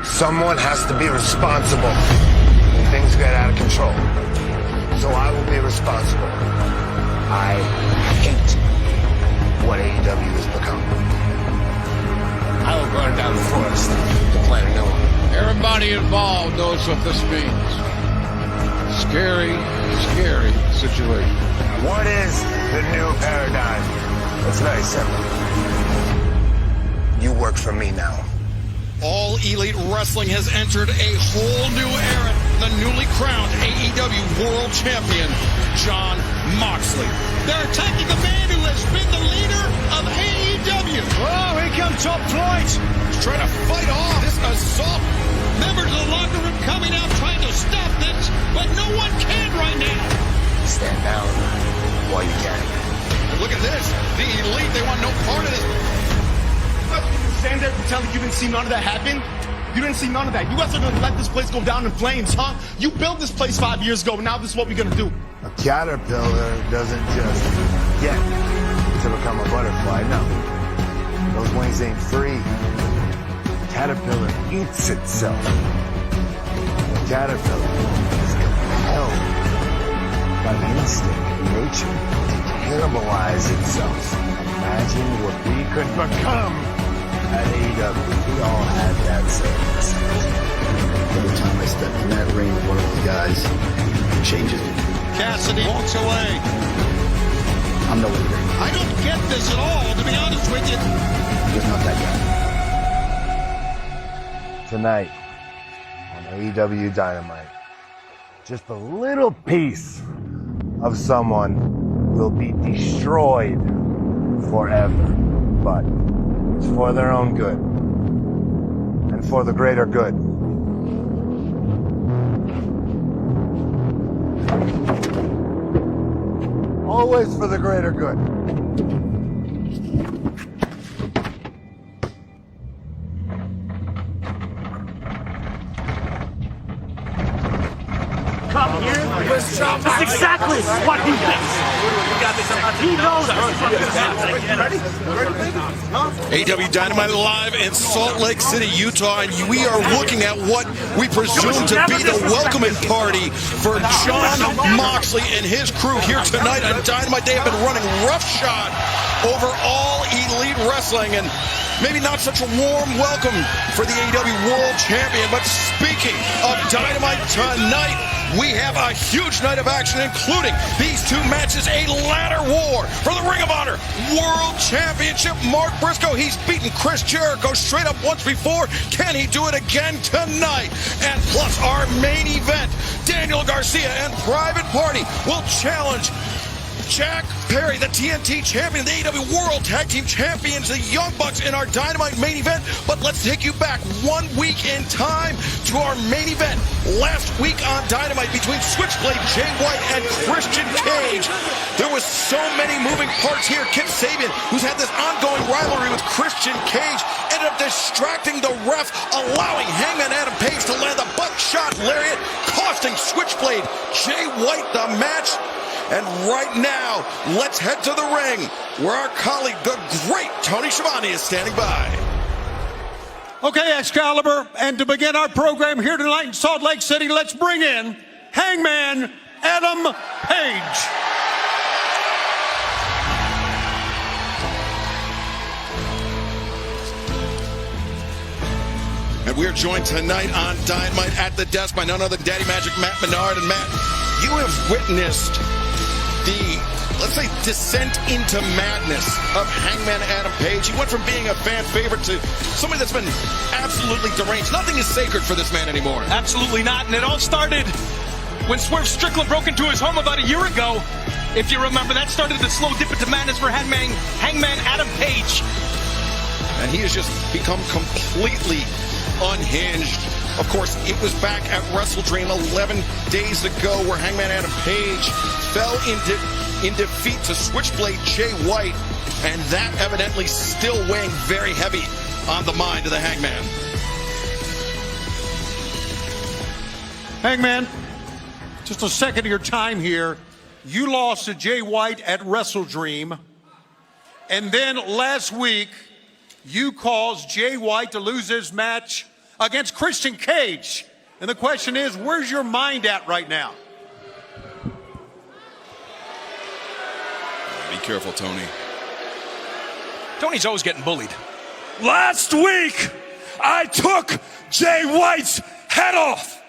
Someone has to be responsible when things get out of control. So I will be responsible. I hate what AEW has become. I will burn down the forest to plant a new one. Everybody involved knows what this means. Scary, scary situation. What is the new paradigm? It's very simple. You work for me now. All Elite Wrestling has entered a whole new era. The newly crowned AEW World Champion, Jon Moxley. They're attacking the man who has been the leader of AEW. Oh, here comes Top Flight. He's trying to fight off this assault. Members of the locker room coming out trying to stop this, but no one can right now. Stand down while you can. And look at this. The Elite, they want no part of this. Stand there pretending you didn't see none of that happen? You didn't see none of that. You guys are going to let this place go down in flames, huh? You built this place 5 years ago, and now this is what we're going to do. A caterpillar doesn't just get to become a butterfly, no. Those wings ain't free. The caterpillar eats itself. The caterpillar is compelled by the instinct of nature to cannibalize itself. Imagine what we could become at AEW. We all had that same message. Every time I step in that ring with one of those guys, it changes me. Cassidy walks away. I'm no leader. I don't get this at all, to be honest with you. Just not that guy. Tonight on AEW Dynamite, just a little piece of someone will be destroyed forever. But it's for their own good and for the greater good. Always for the greater good. Come here. That's exactly what he thinks. He knows AEW Dynamite live in Salt Lake City, Utah, and we are looking at what we presume to be the welcoming party for Jon Moxley and his crew here tonight on Dynamite. They have been running roughshod over all Elite Wrestling, and maybe not such a warm welcome for the AEW World Champion. But speaking of Dynamite tonight, we have a huge night of action, including these two matches, a ladder war for the Ring of Honor World Championship. Mark Briscoe, he's beaten Chris Jericho straight up once before. Can he do it again tonight? And plus our main event, Daniel Garcia and Private Party will challenge Jack Perry, the TNT champion, the AEW World Tag Team Champions, the Young Bucks in our Dynamite main event. But let's take you back 1 week in time to our main event last week on Dynamite between Switchblade Jay White and Christian Cage. There was so many moving parts here. Kip Sabian, who's had this ongoing rivalry with Christian Cage, ended up distracting the ref, allowing Hangman Adam Page to land a buckshot lariat, costing Switchblade Jay White the match. And right now, let's head to the ring, where our colleague, the great Tony Schiavone, is standing by. Okay, Excalibur, and to begin our program here tonight in Salt Lake City, let's bring in Hangman Adam Page. And we are joined tonight on Dynamite at the desk by none other than Daddy Magic Matt Menard. And Matt, you have witnessed the, let's say, descent into madness of Hangman Adam Page. He went from being a fan favorite to somebody that's been absolutely deranged. Nothing is sacred for this man anymore. Absolutely not. And it all started when Swerve Strickland broke into his home about a year ago. If you remember, that started the slow dip into madness for Hangman Adam Page. And he has just become completely unhinged. Of course, it was back at WrestleDream 11 days ago where Hangman Adam Page fell in defeat to Switchblade Jay White, and that evidently still weighing very heavy on the mind of the Hangman. Hangman, just a second of your time here. You lost to Jay White at WrestleDream, and then last week you caused Jay White to lose his match against Christian Cage. And the question is, where's your mind at right now? Be careful, Tony. Tony's always getting bullied. Last week, I took Jay White's head off.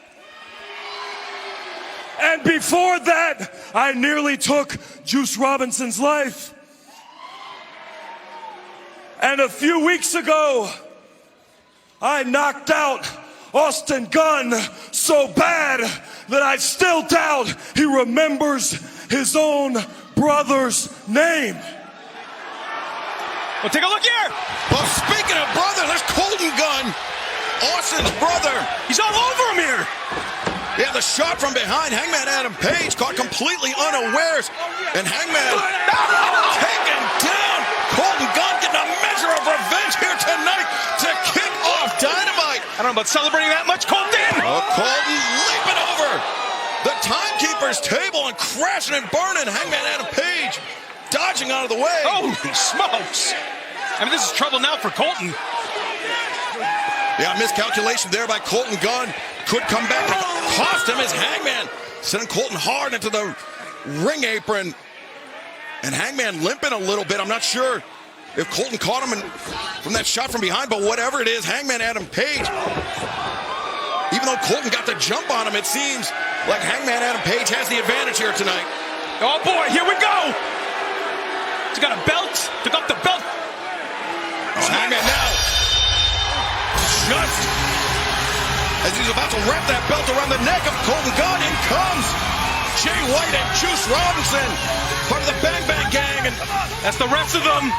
And before that, I nearly took Juice Robinson's life. And a few weeks ago, I knocked out Austin Gunn so bad that I still doubt he remembers his own brother's name. Well, take a look here. Well, speaking of brother, there's Colton Gunn, Austin's brother. He's all over him here. Yeah, the shot from behind. Hangman Adam Page caught completely unawares. And Hangman taken down. Colton Gunn getting a measure of revenge here tonight to kick off Dynamite. I don't know about celebrating that much, Colton. Oh, Colton leaping over the timekeeper's table and crashing and burning. Hangman Adam Page dodging out of the way. Holy smokes. I mean, this is trouble now for Colton. Yeah, miscalculation there by Colton Gunn. Could come back and cost him as Hangman sending Colton hard into the ring apron. And Hangman limping a little bit. I'm not sure if Colton caught him from that shot from behind, but whatever it is, Hangman Adam Page, even though Colton got the jump on him, it seems like Hangman Adam Page has the advantage here tonight. Oh boy, here we go. He's got a belt. Took up the belt. Oh, Hangman now. Just as he's about to wrap that belt around the neck of Colton Gunn, in comes Jay White and Juice Robinson, part of the Bang Bang Gang, and that's the rest of them.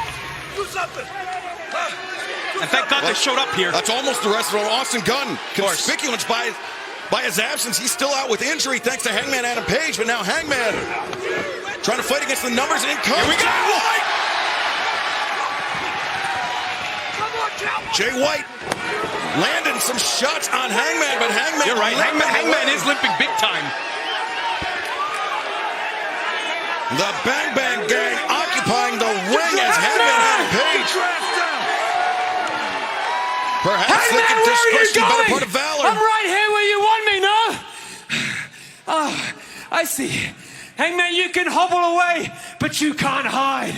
And thank God they showed up here. That's almost the rest of them. Austin Gunn, conspicuous by his absence. He's still out with injury thanks to Hangman Adam Page, but now Hangman trying to fight against the numbers. In comes Jay White. Jay White landing some shots on Hangman, but Hangman... You're right, Hangman is limping big time. The Bang Bang Gang occupying the ring as Hangman Adam Page. Perhaps they can discuss the better part of valor. I'm right here where you want me, no? Oh, I see. Hangman, you can hobble away, but you can't hide.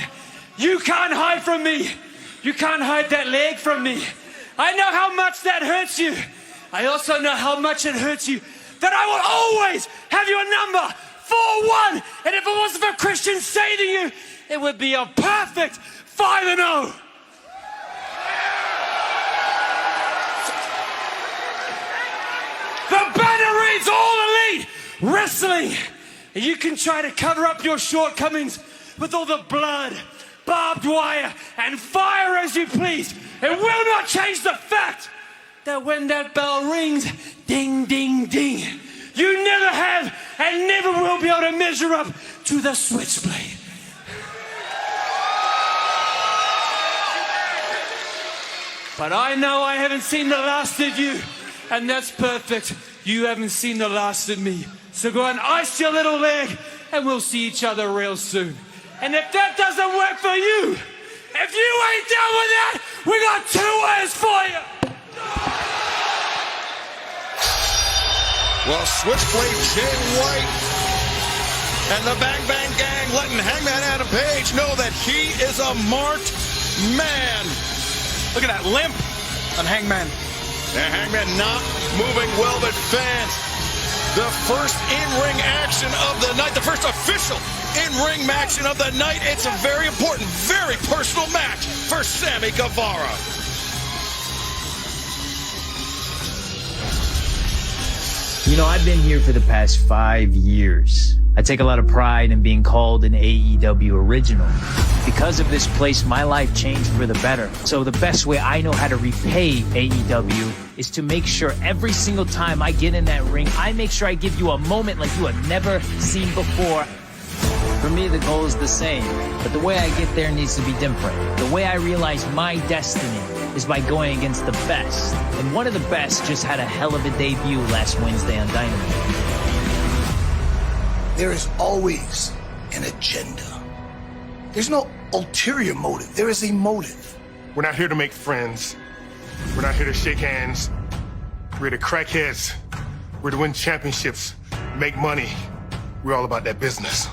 You can't hide from me. You can't hide that leg from me. I know how much that hurts you. I also know how much it hurts you that I will always have your number 4-1. And if it wasn't for Christian saving you, it would be a perfect 5-0. The banner reads All Elite Wrestling. And you can try to cover up your shortcomings with all the blood, barbed wire, and fire as you please. It will not change the fact that when that bell rings, ding, ding, ding, you never have and never will be able to measure up to the switchblade. But I know I haven't seen the last of you, and that's perfect. You haven't seen the last of me. So go and ice your little leg, and we'll see each other real soon. And if that doesn't work for you, if you ain't done with that, we got 2 words for you. Well, Switchblade Jay White and the Bang Bang Gang letting Hangman Adam Page know that he is a marked man. Look at that limp on Hangman. And Hangman not moving well, but fans, the first in-ring action of the night, the first official in-ring action of the night. It's a very important, very personal match for Sammy Guevara. You know, I've been here for the past 5 years. I take a lot of pride in being called an AEW original. Because of this place, my life changed for the better. So the best way I know how to repay AEW is to make sure every single time I get in that ring, I make sure I give you a moment like you have never seen before. For me, the goal is the same, but the way I get there needs to be different. The way I realize my destiny is by going against the best. And one of the best just had a hell of a debut last Wednesday on Dynamite. There is always an agenda. There's no ulterior motive. There is a motive. We're not here to make friends. We're not here to shake hands. We're the crackheads. We're to win championships, make money. We're all about that business.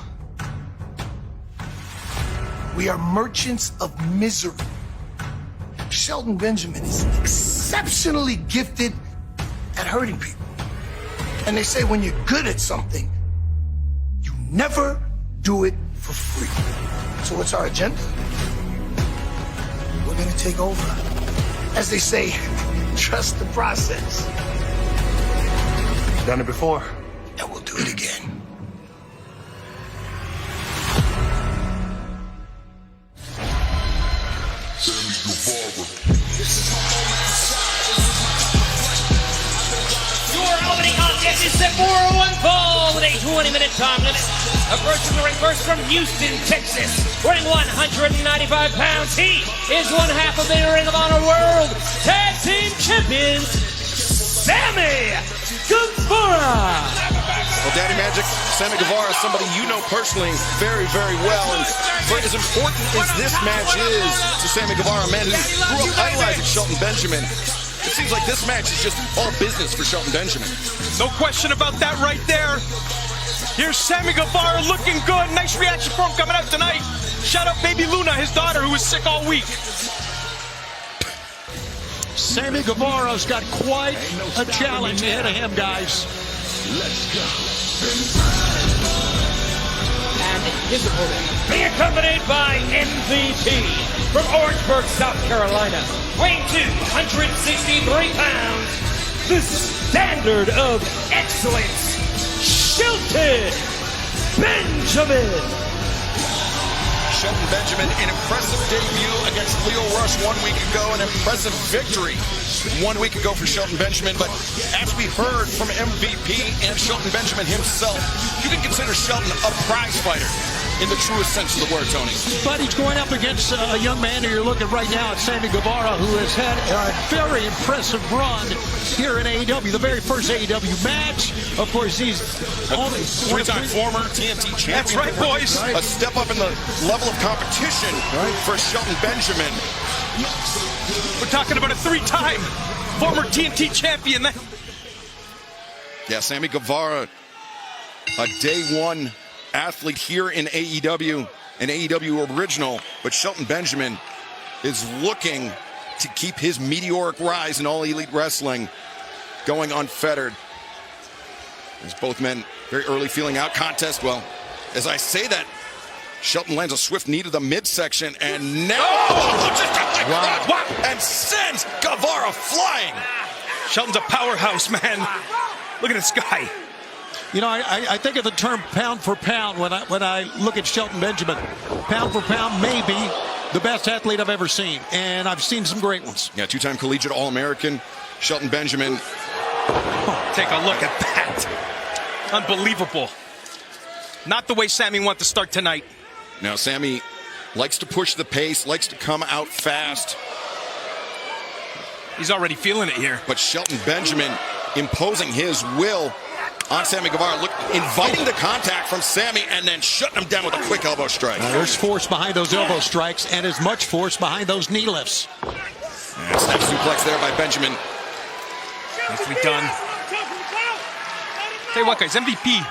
We are merchants of misery. Shelton Benjamin is exceptionally gifted at hurting people. And they say when you're good at something, you never do it for free. So what's our agenda? We're gonna take over. As they say, trust the process. Done it before. And we'll do it again. Your opening contest is set for one fall with a 20-minute time limit. A first in the ring, first from Houston, Texas, weighing 195 pounds. He is one half of the Ring of Honor World Tag Team Champions, Sammy Guevara. Well, Daddy Magic, Sammy Guevara is somebody you know personally very, very well. And for as important as this match is to Sammy Guevara, a man who grew up idolizing Shelton Benjamin, it seems like this match is just all business for Shelton Benjamin. No question about that right there. Here's Sammy Guevara looking good. Nice reaction from him coming out tonight. Shout out baby Luna, his daughter, who was sick all week. Sammy Guevara's got quite a challenge ahead of him, guys. Let's go. And his opponent, being accompanied by MVP from Orangeburg, South Carolina, weighing 263 pounds, the standard of excellence, Shelton Benjamin. Shelton Benjamin, an impressive debut against Leo Rush 1 week ago, an impressive victory 1 week ago for Shelton Benjamin. But as we heard from MVP and Shelton Benjamin himself, you can consider Shelton a prize fighter in the truest sense of the word, Tony. But he's going up against a young man who you're looking right now at Sammy Guevara, who has had a very impressive run here in AEW. The very first AEW match. Of course, he's only three-time former TNT champion. That's right, boys. A step up in the level of competition for Shelton Benjamin. We're talking about a three-time former TNT champion. Yeah, Sammy Guevara, a day one athlete here in AEW, an AEW original, but Shelton Benjamin is looking to keep his meteoric rise in All Elite Wrestling going unfettered. As both men very early feeling out contest. Well, as I say that, Shelton lands a swift knee to the midsection, and now and sends Guevara flying. Shelton's a powerhouse, man. Look at this guy. You know, I think of the term pound for pound when I look at Shelton Benjamin. Pound for pound, maybe the best athlete I've ever seen, and I've seen some great ones. Yeah, two-time collegiate All-American, Shelton Benjamin. Take a look at that. Unbelievable. Not the way Sammy wanted to start tonight. Now, Sammy likes to push the pace, likes to come out fast. He's already feeling it here. But Shelton Benjamin imposing his will on Sammy Guevara, inviting the contact from Sammy and then shutting him down with a quick elbow strike. There's force behind those elbow strikes and as much force behind those knee lifts. And snap suplex there by Benjamin. Nicely done. Tell you what, guys, MVP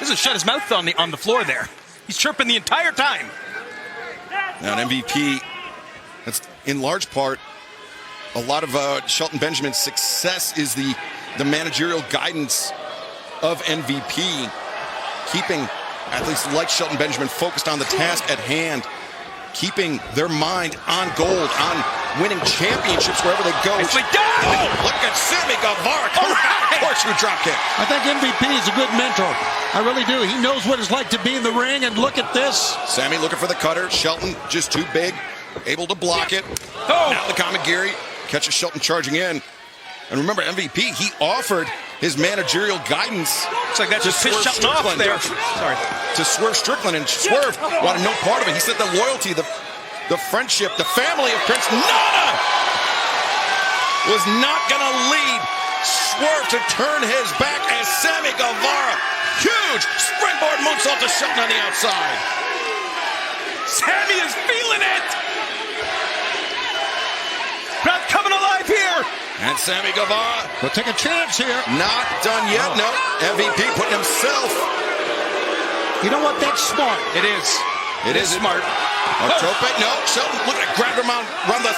doesn't shut his mouth on the floor there. He's chirping the entire time. Now, an MVP, that's in large part, a lot of Shelton Benjamin's success is the managerial guidance of MVP, keeping athletes like Shelton Benjamin focused on the task at hand, keeping their mind on gold, on winning championships wherever they go. Oh, look at Sammy Guevara coming out. Horseshoe drop kick. I think MVP is a good mentor. I really do. He knows what it's like to be in the ring, and look at this. Sammy looking for the cutter. Shelton just too big, able to block it. Oh. Now the Kamigiri catches Shelton charging in. And remember, MVP, he offered his managerial guidance. Looks like that just pissed Shelton off there. Sorry. To Swerve Strickland, and Swerve wanted no part of it. He said the loyalty, the friendship, the family of Prince Nana was not going to lead Swerve to turn his back as Sammy Guevara, huge springboard moonsault to Shelton on the outside. Sammy is feeling it. Crowd coming alive here. And Sammy Guevara will take a chance here. Not done yet, no. MVP putting himself. You know what? That's smart. It is. It is smart. Tope, no. Shelton, look at it. Grabbed him around the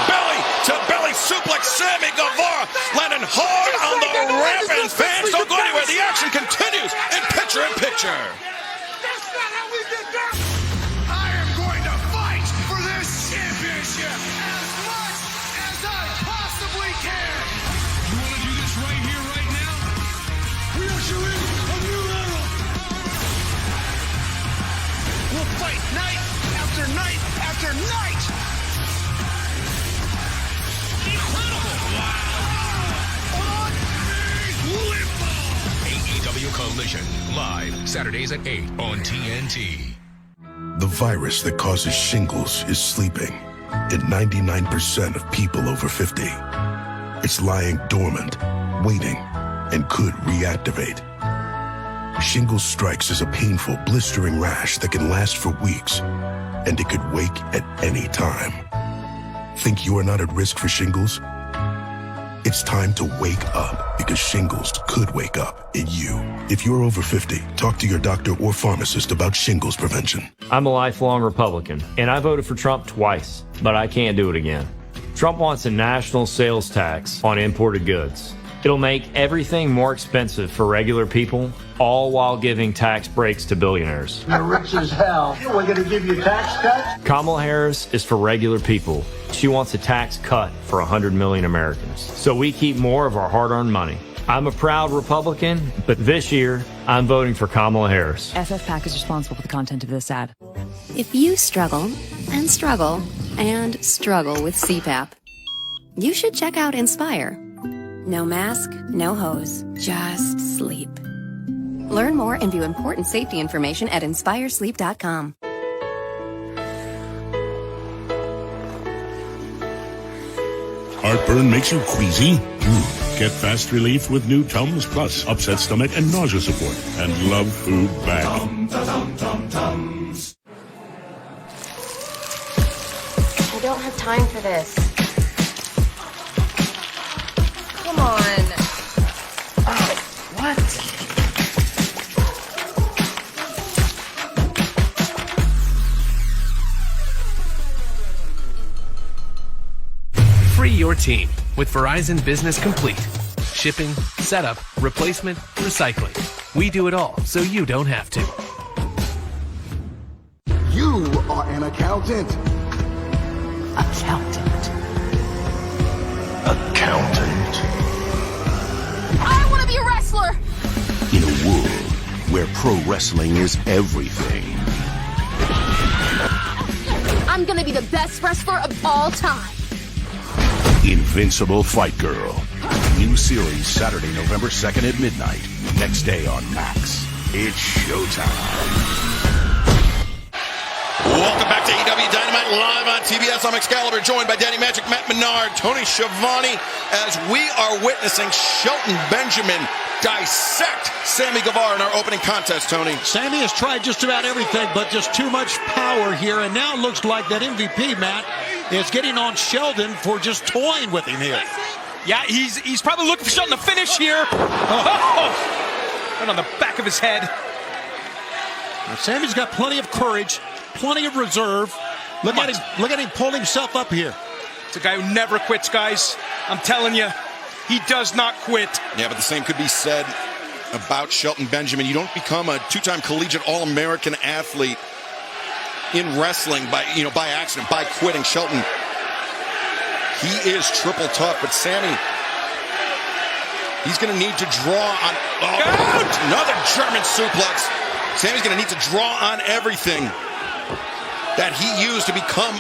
belly to belly suplex. Sammy Guevara landing hard on the ramp, and fans don't go anywhere. The action continues in picture-in-picture. That's not how we get down. I am going to fight for this championship as much as I possibly can. You want to do this right here, right now? We usher in a new era. We'll fight night after night after night. AEW Collision, live Saturdays at 8 on TNT. The virus that causes shingles is sleeping in 99% of people over 50. It's lying dormant, waiting, and could reactivate. Shingles strikes as a painful, blistering rash that can last for weeks, and it could wake at any time. Think you are not at risk for shingles? It's time to wake up, because shingles could wake up in you. If you're over 50, talk to your doctor or pharmacist about shingles prevention. I'm a lifelong Republican, and I voted for Trump twice, but I can't do it again. Trump wants a national sales tax on imported goods. It'll make everything more expensive for regular people, all while giving tax breaks to billionaires. You're rich as hell. We're going to give you tax cuts? Kamala Harris is for regular people. She wants a tax cut for 100 million Americans, so we keep more of our hard-earned money. I'm a proud Republican, but this year, I'm voting for Kamala Harris. FFPAC is responsible for the content of this ad. If you struggle and struggle and struggle with CPAP, you should check out Inspire. No mask, no hose, just sleep. Learn more and view important safety information at inspiresleep.com. Heartburn makes you queasy? Get fast relief with new Tums Plus, upset stomach and nausea support, and love food back. Tums. I don't have time for this. Come on. Oh, what? Free your team with Verizon Business Complete. Shipping, setup, replacement, recycling. We do it all so you don't have to. You are an accountant. Accountant. I want to be a wrestler. In a world where pro wrestling is everything. I'm going to be the best wrestler of all time. Invincible Fight Girl. New series Saturday, November 2nd at midnight. Next day on Max. It's showtime. Welcome back to AEW Dynamite live on TBS. I'm Excalibur, joined by Danny Magic, Matt Menard, Tony Schiavone, as we are witnessing Shelton Benjamin dissect Sammy Guevara in our opening contest, Tony. Sammy has tried just about everything, but just too much power here, and now it looks like that MVP, Matt, is getting on Sheldon for just toying with him here. Yeah, he's probably looking for Shelton to finish here. Oh. Right on the back of his head. Now, Sammy's got plenty of courage, plenty of reserve. Look at him pull himself up here. It's a guy who never quits, guys. I'm telling you, he does not quit. Yeah, but the same could be said about Shelton Benjamin. You don't become a two-time collegiate All-American athlete in wrestling by accident, by quitting. Shelton, he is triple tough, but Sammy, he's going to need to draw on another German suplex. Sammy's going to need to draw on everything that he used to become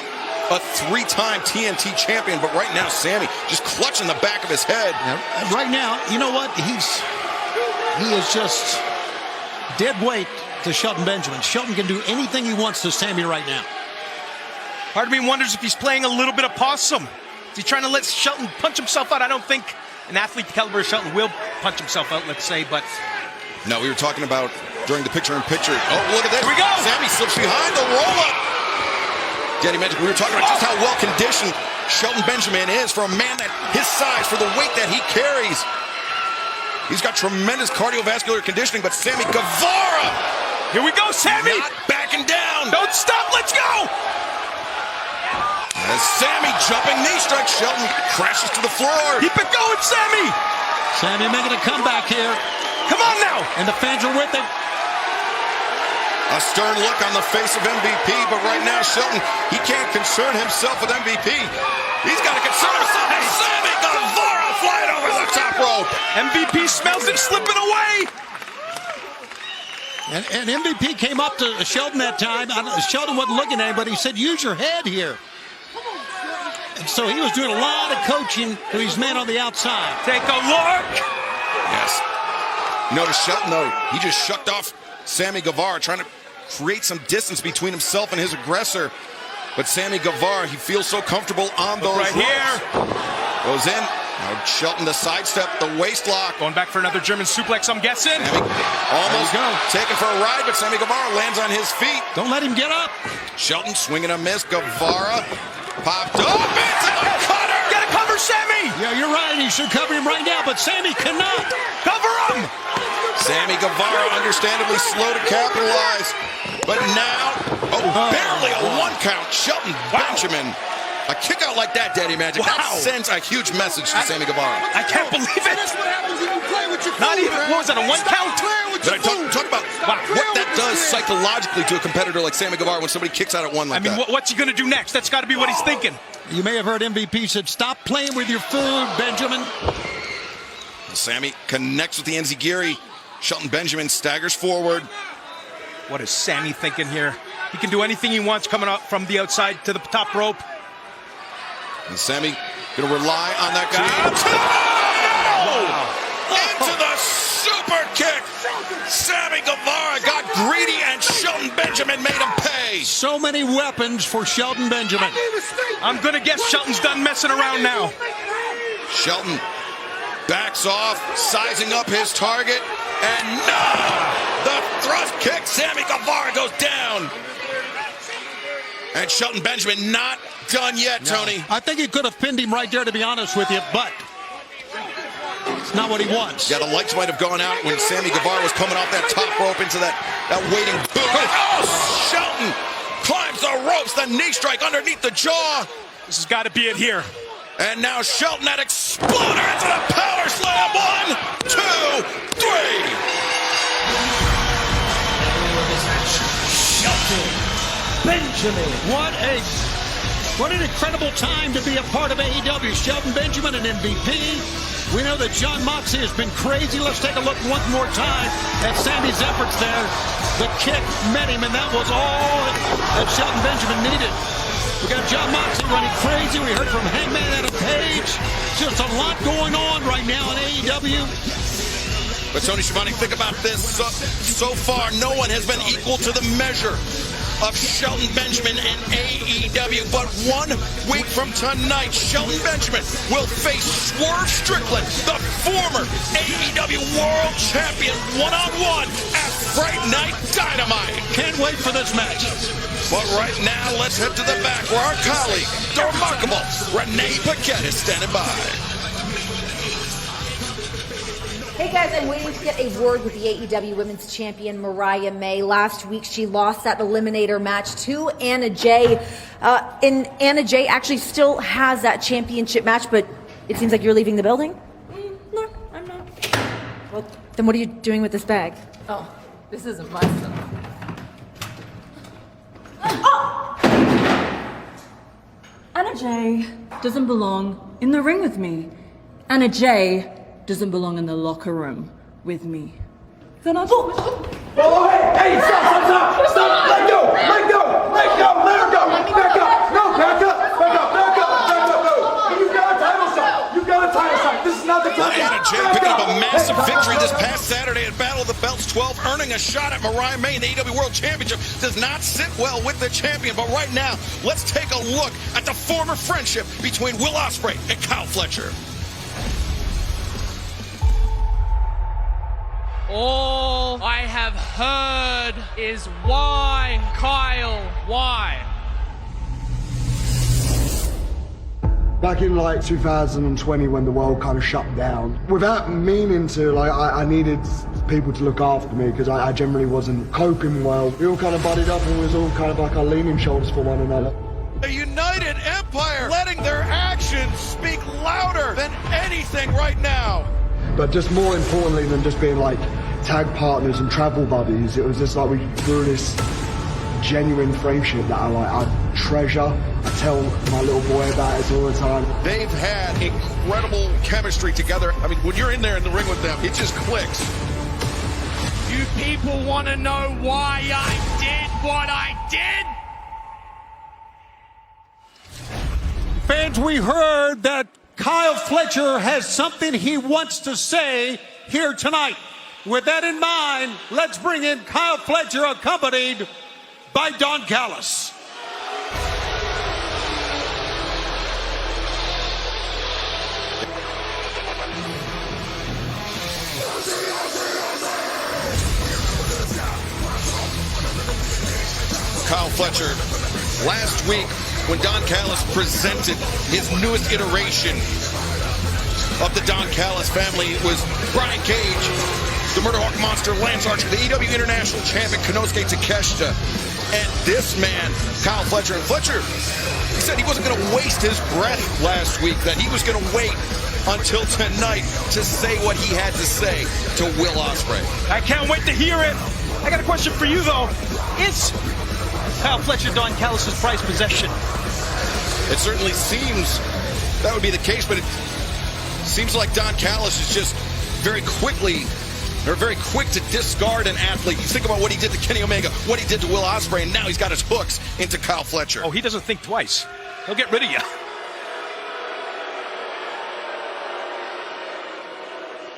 a three-time TNT champion. But right now, Sammy just clutching the back of his head. Yeah, right now, you know what? He is just dead weight to Shelton Benjamin. Shelton can do anything he wants to Sammy right now. Part of me wonders if he's playing a little bit of possum. Is he trying to let Shelton punch himself out? I don't think an athlete the caliber of Shelton will punch himself out, let's say, but... No, we were talking about during the picture-in-picture. Oh, look at this. Here we go. Sammy slips behind the roll-up. Danny mentioned we were talking about just how well-conditioned Shelton Benjamin is for a man that his size, for the weight that he carries. He's got tremendous cardiovascular conditioning, but Sammy Guevara. Here we go, Sammy. Not backing down. Don't stop. Let's go. As Sammy jumping knee strike, Shelton crashes to the floor. Keep it going, Sammy. Sammy making a comeback here. Come on now. And the fans are with him. A stern look on the face of MVP, but right now Shelton, he can't concern himself with MVP. He's got to concern himself with Sammy Guevara flying over the top rope. MVP smells it slipping away. And MVP came up to Shelton that time. Shelton wasn't looking at him, but he said, use your head here. And so he was doing a lot of coaching to his man on the outside. Take a look. Yes. You notice Shelton, though, he just shucked off Sammy Guevara, trying to create some distance between himself and his aggressor. But Sammy Guevara, he feels so comfortable on those right ropes. Here. Goes in. Now Shelton the sidestep, the waist lock. Going back for another German suplex, I'm guessing. Almost taken for a ride, but Sammy Guevara lands on his feet. Don't let him get up. Shelton swinging a miss. Guevara popped up into the cutter. Gotta cover Sammy. Yeah, you're right. He should cover him right now, but Sammy cannot. Cover him. Sammy Guevara, understandably slow to capitalize. But now, barely a one count. Shelton Benjamin. A kick out like that, Daddy Magic, that sends a huge message to Sammy Guevara. I can't believe it. That's what happens when you play with your food. Not even, what was that, a one count? But talk about what that does psychologically to a competitor like Sammy Guevara when somebody kicks out at one like that. I mean, what's he going to do next? That's got to be what he's thinking. You may have heard MVP said, stop playing with your food, Benjamin. Sammy connects with the Enziguri. Shelton Benjamin staggers forward. What is Sammy thinking here? He can do anything he wants coming up from the outside to the top rope. And Sammy going to rely on that guy. Into the super kick. Sammy Guevara got greedy and Shelton Benjamin made him pay. So many weapons for Shelton Benjamin. I'm going to guess Shelton's done messing around now. Shelton backs off, sizing up his target. And the thrust kick. Sammy Guevara goes down. And Shelton Benjamin not done yet, Tony. I think he could have pinned him right there, to be honest with you, but it's not what he wants. Yeah, the lights might have gone out when Sammy Guevara was coming off that top rope into that waiting boot. Oh, Shelton climbs the ropes, the knee strike underneath the jaw. This has got to be it here. And now Shelton, that exploder into the power slam. 1, 2, 3. Shelton Benjamin. What an incredible time to be a part of AEW. Shelton Benjamin, an MVP. We know that John Moxley has been crazy. Let's take a look one more time at Sammy's efforts there. The kick met him, and that was all that Shelton Benjamin needed. We got John Moxley running crazy. We heard from Hangman Adam Page. Just a lot going on right now in AEW. But Tony Schiavone, think about this. So far, no one has been equal to the measure of Shelton Benjamin and AEW. But 1 week from tonight, Shelton Benjamin will face Swerve Strickland, the former AEW World Champion, one-on-one at Fright Night Dynamite. Can't wait for this match. But right now, let's head to the back where our colleague, the remarkable Renee Paquette, is standing by. Hey guys, I'm waiting to get a word with the AEW Women's Champion Mariah May. Last week, she lost that Eliminator match to Anna Jay. And Anna Jay actually still has that championship match, but it seems like you're leaving the building? No, I'm not. Well, then what are you doing with this bag? Oh, this isn't my stuff. Anna Jay doesn't belong in the ring with me. Anna Jay doesn't belong in the locker room with me. Then I thought... Oh, hey, stop! Let go! Let her go! Back up! No, back up! No! You got a title shot! This is not the time. Anna Jay picking up a massive victory this past Saturday at Battle of the Belts 12, earning a shot at Mariah May in the AEW World Championship. Does not sit well with the champion, but right now, let's take a look at the former friendship between Will Ospreay and Kyle Fletcher. All I have heard is why, Kyle, why? Back in like 2020 when the world kind of shut down, without meaning to, like I needed people to look after me because I generally wasn't coping well. We all kind of buddied up and we was all kind of like our leaning shoulders for one another. A united empire letting their actions speak louder than anything right now. But just more importantly than just being like tag partners and travel buddies, it was just like we grew this genuine friendship that I treasure. I tell my little boy about it all the time. They've had incredible chemistry together. I mean, when you're in there in the ring with them, it just clicks. You people want to know why I did what I did? Fans, we heard that Kyle Fletcher has something he wants to say here tonight. With that in mind, let's bring in Kyle Fletcher accompanied by Don Callis. Kyle Fletcher, last week when Don Callis presented his newest iteration of the Don Callis family, it was Brian Cage, the Murder Hawk Monster, Lance Archer, the EW International Champion, Konosuke Takeshita, and this man, Kyle Fletcher. And Fletcher, he said he wasn't going to waste his breath last week, that he was going to wait until tonight to say what he had to say to Will Ospreay. I can't wait to hear it. I got a question for you, though. Is Kyle Fletcher Don Callis' prized possession? It certainly seems that would be the case, but it seems like Don Callis is just very quick to discard an athlete. You think about what he did to Kenny Omega, what he did to Will Ospreay, and now he's got his hooks into Kyle Fletcher. Oh, he doesn't think twice. He'll get rid of you.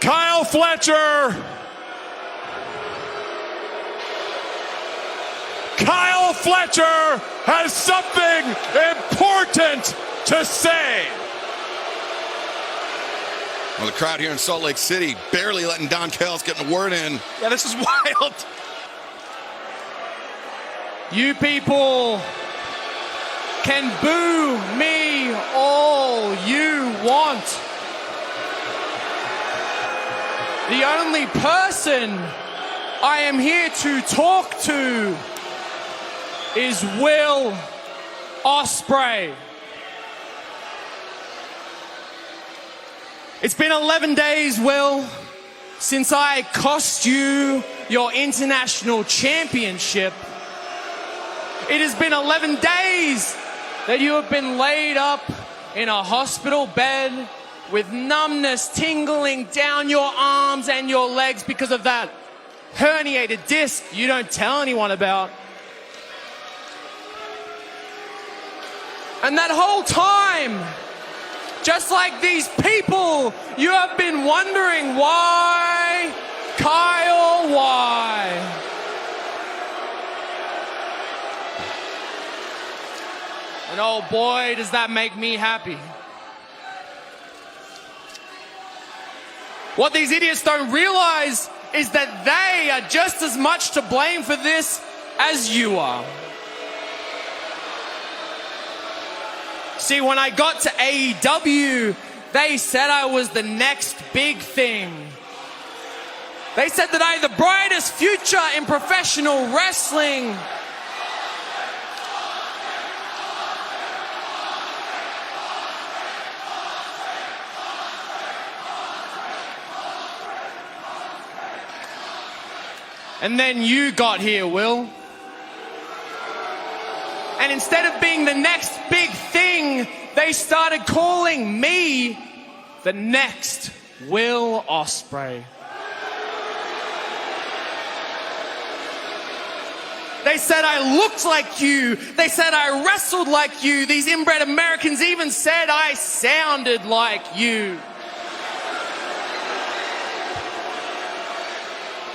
Kyle Fletcher. Kyle Fletcher has something important to say. Well, the crowd here in Salt Lake City barely letting Don Callis get a word in. Yeah, this is wild. You people can boo me all you want. The only person I am here to talk to is Will Ospreay. It's been 11 days, Will, since I cost you your international championship. It has been 11 days that you have been laid up in a hospital bed with numbness tingling down your arms and your legs because of that herniated disc you don't tell anyone about. And that whole time, just like these people, you have been wondering why, Kyle, why? And oh boy, does that make me happy. What these idiots don't realize is that they are just as much to blame for this as you are. See, when I got to AEW, they said I was the next big thing. They said that I had the brightest future in professional wrestling. And then you got here, Will. And instead of being the next big thing, they started calling me the next Will Ospreay. They said I looked like you. They said I wrestled like you. These inbred Americans even said I sounded like you.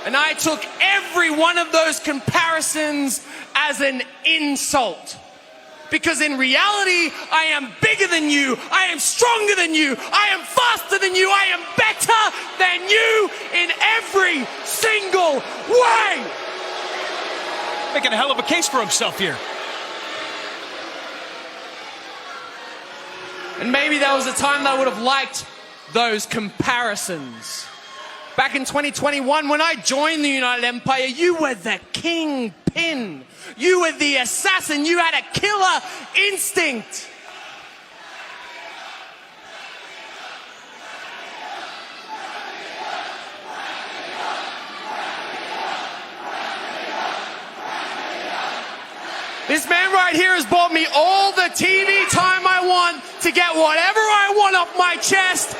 And I took every one of those comparisons as an insult. Because in reality, I am bigger than you, I am stronger than you, I am faster than you, I am better than you in every single way. Making a hell of a case for himself here. And maybe there was a time that I would have liked those comparisons. Back in 2021, when I joined the United Empire, you were the kingpin. You were the assassin. You had a killer instinct. This man right here has bought me all the TV time I want to get whatever I want off my chest,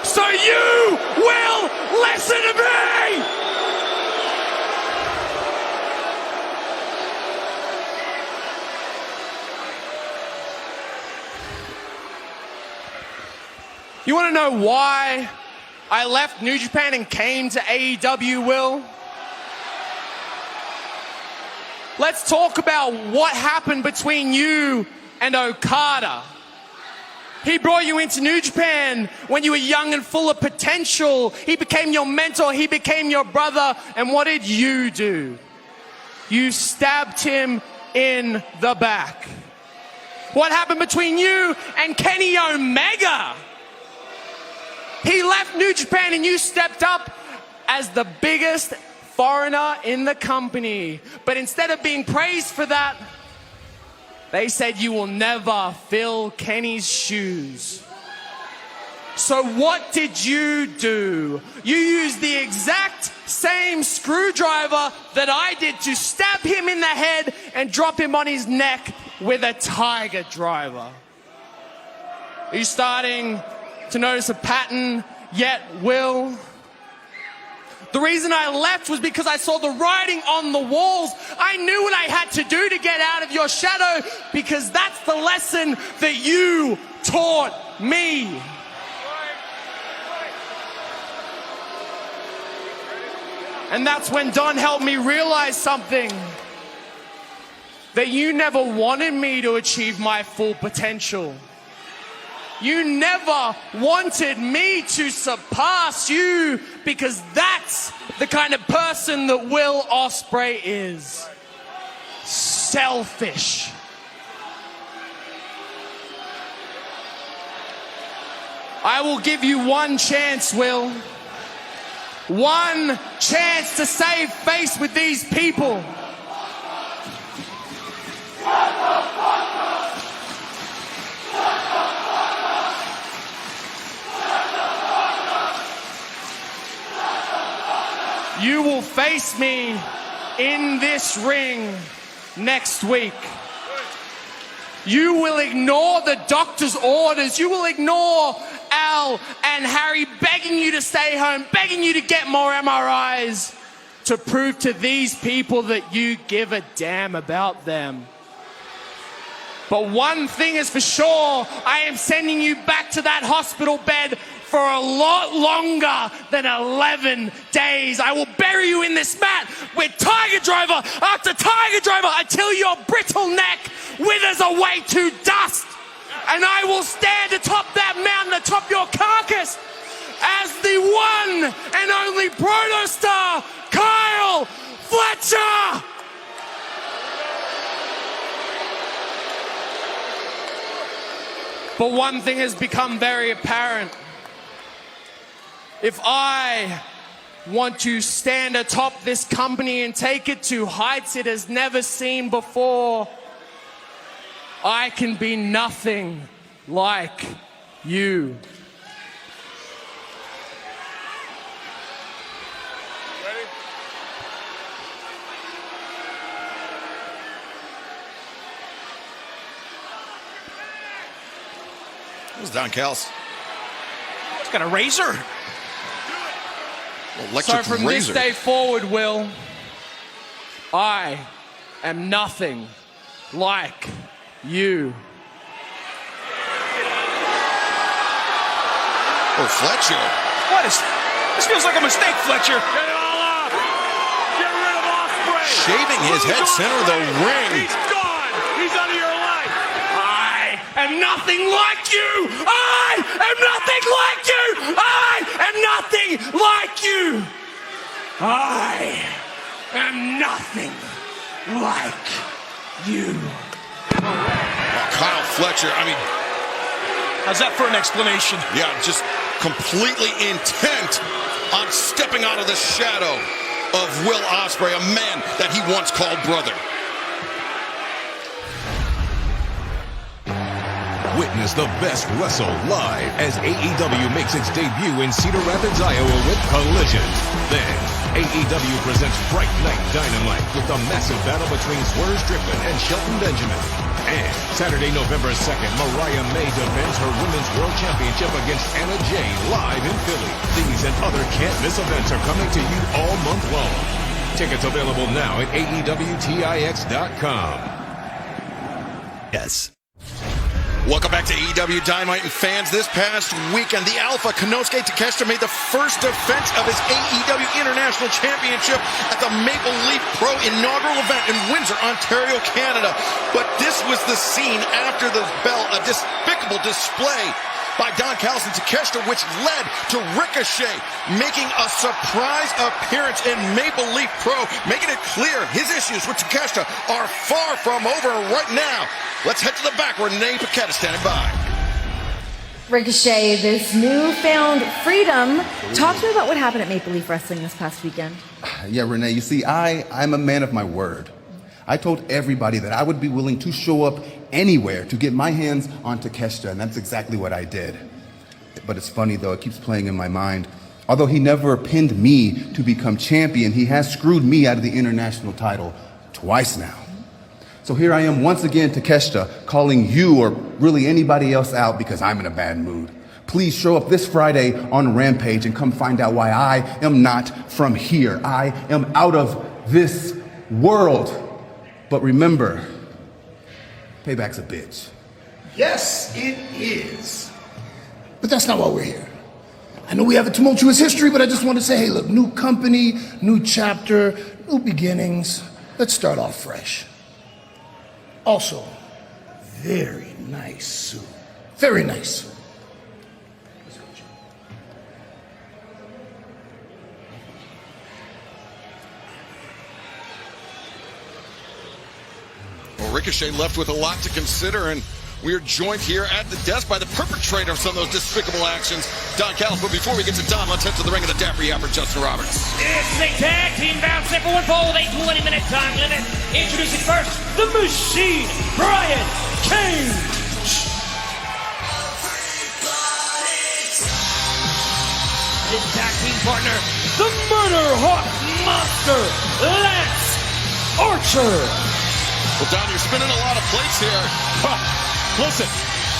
so you will listen to me! You want to know why I left New Japan and came to AEW, Will? Let's talk about what happened between you and Okada. He brought you into New Japan when you were young and full of potential. He became your mentor. He became your brother. And what did you do? You stabbed him in the back. What happened between you and Kenny Omega? He left New Japan and you stepped up as the biggest foreigner in the company. But instead of being praised for that, they said you will never fill Kenny's shoes. So what did you do? You used the exact same screwdriver that I did to stab him in the head and drop him on his neck with a tiger driver. Are you starting to notice a pattern yet, Will? The reason I left was because I saw the writing on the walls. I knew what I had to do to get out of your shadow, because that's the lesson that you taught me. And that's when Don helped me realize something. That you never wanted me to achieve my full potential. You never wanted me to surpass you, because that's the kind of person that Will Ospreay is. Selfish. I will give you one chance, Will. One chance to save face with these people. You will face me in this ring next week. You will ignore the doctor's orders. You will ignore Al and Harry begging you to stay home, begging you to get more MRIs, to prove to these people that you give a damn about them. But one thing is for sure, I am sending you back to that hospital bed for a lot longer than 11 days. I will bury you in this mat with tiger driver after tiger driver until your brittle neck withers away to dust. And I will stand atop that mountain, atop your carcass, as the one and only protostar, Kyle Fletcher! But one thing has become very apparent. If I want to stand atop this company and take it to heights it has never seen before, I can be nothing like you. Ready? It was Don Callis. He's got a razor. Electric so from razor. this day forward, Will, I am nothing like you. Or Fletcher. What is this? Feels like a mistake, Fletcher. Get it all up. Get rid of Ospreay. Shaving his head center of the ring. He's gone. He's out of your life. I am nothing like you. I am nothing like you. I am nothing like you. I am nothing like you. Oh, Kyle Fletcher, I mean, How's that for an explanation? Yeah, just completely intent on stepping out of the shadow of Will Ospreay, a man that he once called brother. Witness the best wrestle live as AEW makes its debut in Cedar Rapids, Iowa with Collision. Then, AEW presents Fright Night Dynamite with the massive battle between Swerve Strickland and Shelton Benjamin. And Saturday, November 2nd, Mariah May defends her Women's World Championship against Anna Jay live in Philly. These and other can't-miss events are coming to you all month long. Tickets available now at AEWTIX.com. Yes. Welcome back to AEW Dynamite and fans. This past weekend, the Alpha Konosuke Takeshita made the first defense of his AEW International Championship at the Maple Leaf Pro inaugural event in Windsor, Ontario, Canada. But this was the scene after the bell, a despicable display by Don Callis and Takeshita, which led to Ricochet making a surprise appearance in Maple Leaf Pro, making it clear his issues with Takeshita are far from over right now. Let's head to the back where Renee Paquette is standing by. Ricochet, this newfound freedom. Talk to me about what happened at Maple Leaf Wrestling this past weekend. Yeah, Renee, you see, I'm a man of my word. I told everybody that I would be willing to show up anywhere to get my hands on Takeshita, and that's exactly what I did. But it's funny, though, it keeps playing in my mind. Although he never pinned me to become champion, he has screwed me out of the international title twice now. So here I am once again, Takeshita, calling you or really anybody else out because I'm in a bad mood. Please show up this Friday on Rampage and come find out why I am not from here. I am out of this world. But remember, payback's a bitch. Yes, it is. But that's not why we're here. I know we have a tumultuous history, but I just want to say, hey, look, new company, new chapter, new beginnings. Let's start off fresh. Also, very nice suit. Very nice suit. Well, Ricochet left with a lot to consider, and we are joined here at the desk by the perpetrator of some of those despicable actions, Don Callis. But before we get to Don, let's head to the ring of the Dapper Yapper, Justin Roberts. This is a tag team bout, simple and bold, a 20-minute time limit. Introducing first, the Machine, Brian Cage. His tag team partner, the Murder Hawk Monster, Lance Archer. Well, Don, you're spinning a lot of plates here. Listen,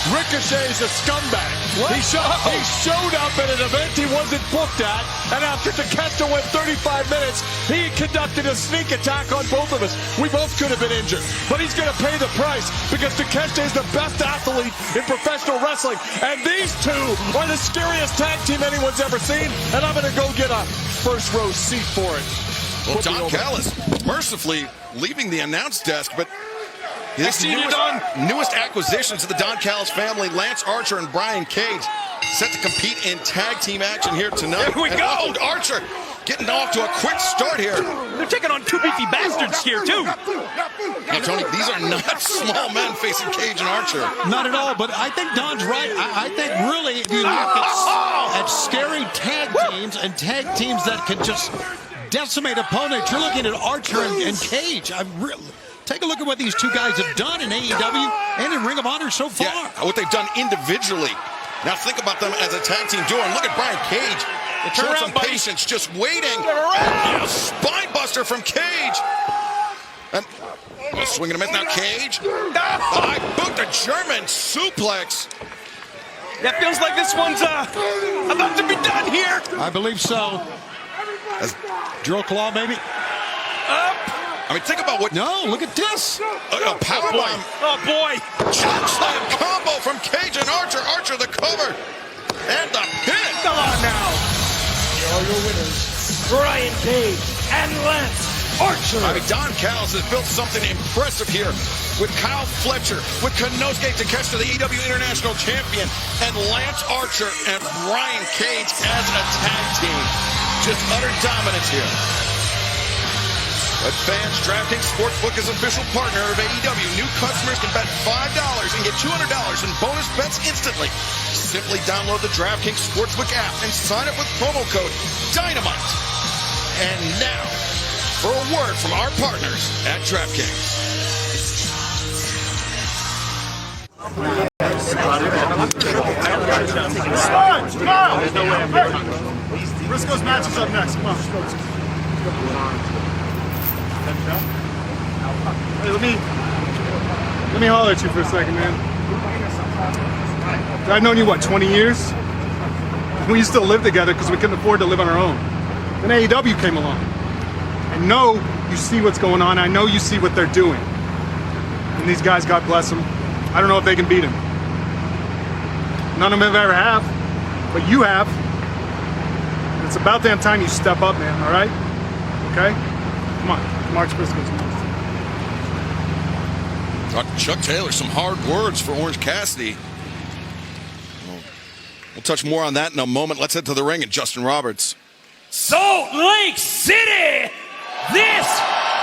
Ricochet's a scumbag. He showed up at an event he wasn't booked at, and after Takeshita went 35 minutes, he conducted a sneak attack on both of us. We both could have been injured, but he's going to pay the price because Takeshita is the best athlete in professional wrestling, and these two are the scariest tag team anyone's ever seen, and I'm going to go get a first row seat for it. Well, Don Callis mercifully leaving the announce desk, but his newest acquisitions of the Don Callis family, Lance Archer and Brian Cage, set to compete in tag team action here tonight. Here we go! Oh, Archer getting off to a quick start here. They're taking on two beefy bastards here, too. Now, Tony, these are not small men facing Cage and Archer. Not at all, but I think Don's right. I think really, if you look at scary tag teams and tag teams that can just decimate opponents, you're looking at Archer and Cage. Take a look at what these two guys have done in AEW and in Ring of Honor so far. Yeah, what they've done individually. Now think about them as a tag team duo. And look at Brian Cage. Showing some patience, just waiting. And a spine buster from Cage. And swinging a miss now, Cage. I booked a German suplex. That feels like this one's about to be done here. I believe so. Drill claw, maybe. Up. I mean, think about what... No, look at this. A powerbomb. Oh, boy. Choke slam combo from Cage and Archer. Archer the cover. And the pin. Come on now. Here are your winners, Brian Cage and Lance Archer. I mean, Don Callis has built something impressive here with Kyle Fletcher, with Konosuke Takeshita, the AEW International Champion, and Lance Archer and Brian Cage as a tag team. Just utter dominance here. But fans, DraftKings Sportsbook is official partner of AEW. New customers can bet $5 and get $200 in bonus bets instantly. Simply download the DraftKings Sportsbook app and sign up with promo code DYNAMITE. And now, for a word from our partners at DraftKings. Briscoe's match is up next. Come on. Hey, let me holler at you for a second, man. I've known you, what, 20 years? We used to live together because we couldn't afford to live on our own. Then AEW came along. I know you see what's going on. I know you see what they're doing. And these guys, God bless them, I don't know if they can beat him. None of them ever have, but you have. And it's about damn time you step up, man, all right? Okay? Come on, Mark Briscoe's next. Chuck Taylor, some hard words for Orange Cassidy. We'll touch more on that in a moment. Let's head to the ring and Justin Roberts. Salt Lake City! This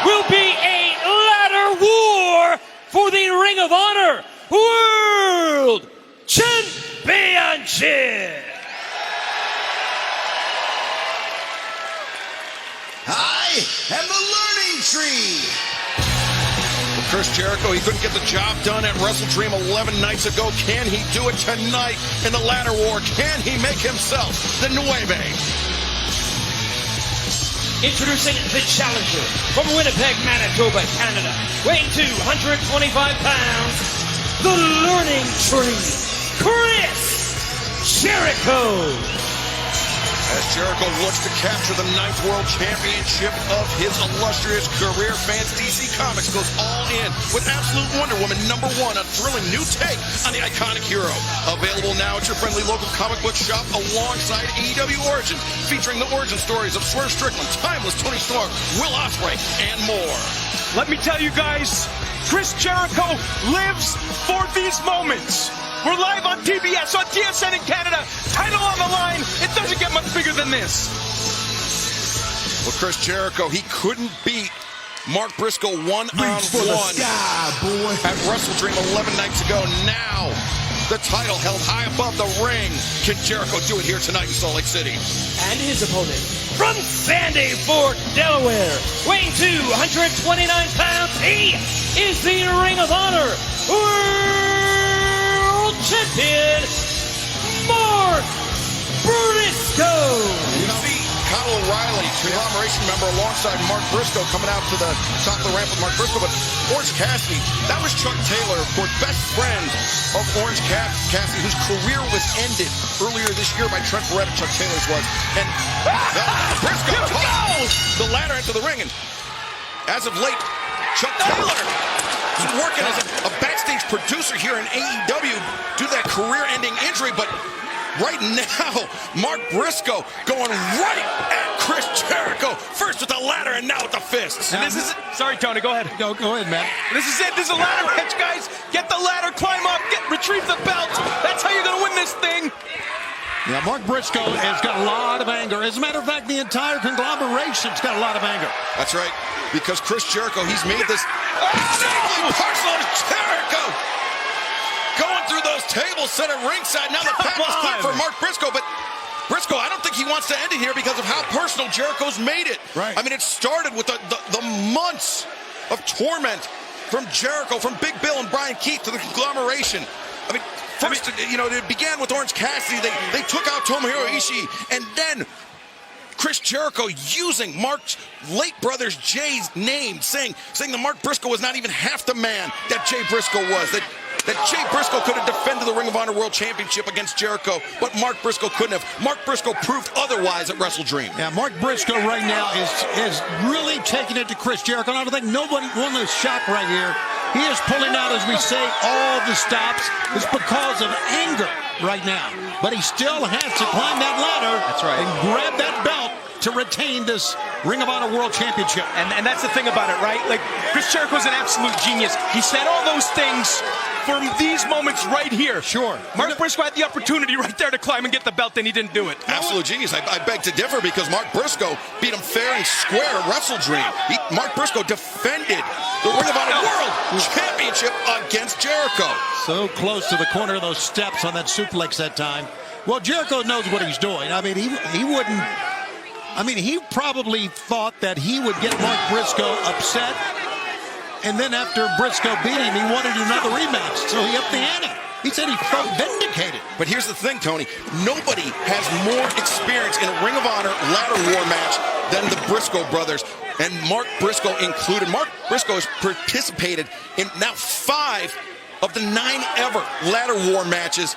will be a ladder war for the Ring of Honor World Championship! I am the learning tree. Well, Chris Jericho, he couldn't get the job done at WrestleDream 11 nights ago. Can he do it tonight in the ladder war? Can he make himself the Nueve? Introducing the challenger from Winnipeg, Manitoba, Canada, weighing 225 pounds, the learning tree, Chris Jericho. As Jericho looks to capture the 9th World Championship of his illustrious career, fans, DC Comics goes all in with Absolute Wonder Woman #1, a thrilling new take on the iconic hero. Available now at your friendly local comic book shop alongside AEW Origins, featuring the origin stories of Swerve Strickland, Timeless Tony Storm, Will Ospreay, and more. Let me tell you guys, Chris Jericho lives for these moments. We're live on TBS, on TSN in Canada. Title on the line. It doesn't get much bigger than this. Well, Chris Jericho, he couldn't beat Mark Briscoe one-on-one at WrestleDream 11 nights ago. Now, the title held high above the ring. Can Jericho do it here tonight in Salt Lake City? And his opponent from Sandy Fort, Delaware, weighing 229 pounds, he is the Ring of Honor World Champion, Mark Briscoe. You see Kyle O'Reilly, conglomeration member, alongside Mark Briscoe, coming out to the top of the ramp with Mark Briscoe. But Orange Cassidy, that was Chuck Taylor, of course, best friend of Orange Cassidy, whose career was ended earlier this year by Trent Beretta. Chuck Taylor's was. And Briscoe tosses the ladder into the ring. And as of late, Chuck Taylor is working as a backstage producer here in AEW due to that career-ending injury. But right now, Mark Briscoe going right at Chris Jericho. First with the ladder and now with the fists. And this is it. Sorry, Tony, go ahead. Go ahead, man. This is it. This is a ladder match, guys. Get the ladder, climb up, retrieve the belt. That's how you're going to win this thing. Yeah, Mark Briscoe has got a lot of anger. As a matter of fact, the entire conglomeration's got a lot of anger. That's right, because Chris Jericho, he's made this personal Jericho. Going through those tables set at ringside. Now the path is clear for Mark Briscoe, but Briscoe, I don't think he wants to end it here because of how personal Jericho's made it. Right. I mean, it started with the months of torment from Jericho, from Big Bill and Brian Keith to the conglomeration. I mean, first, it began with Orange Cassidy. They took out Tomohiro Ishii, and then Chris Jericho using Mark's late brother's Jay's name, saying that Mark Briscoe was not even half the man that Jay Briscoe was, that Jay Briscoe could have defended the Ring of Honor World Championship against Jericho, but Mark Briscoe couldn't have. Mark Briscoe proved otherwise at WrestleDream. Yeah, Mark Briscoe right now is really taking it to Chris Jericho. And I don't think nobody won this shot right here. He is pulling out, as we say, all the stops. It's because of anger right now. But he still has to climb that ladder. That's right. And grab that belt to retain this Ring of Honor World Championship. And that's the thing about it, right? Like, Chris Jericho's an absolute genius. He said all those things for these moments right here. Sure. Mark Briscoe had the opportunity right there to climb and get the belt, and he didn't do it. Absolute genius. I beg to differ because Mark Briscoe beat him fair and square at Wrestle Dream. Mark Briscoe defended the Ring of Honor World Championship against Jericho. So close to the corner of those steps on that suplex that time. Well, Jericho knows what he's doing. I mean, he wouldn't. I mean, he probably thought that he would get Mark Briscoe upset. And then after Briscoe beat him, he wanted another rematch. So he upped the ante. He said he felt vindicated. But here's the thing, Tony. Nobody has more experience in a Ring of Honor ladder war match than the Briscoe brothers, and Mark Briscoe included. Mark Briscoe has participated in now 5 of the 9 ever ladder war matches.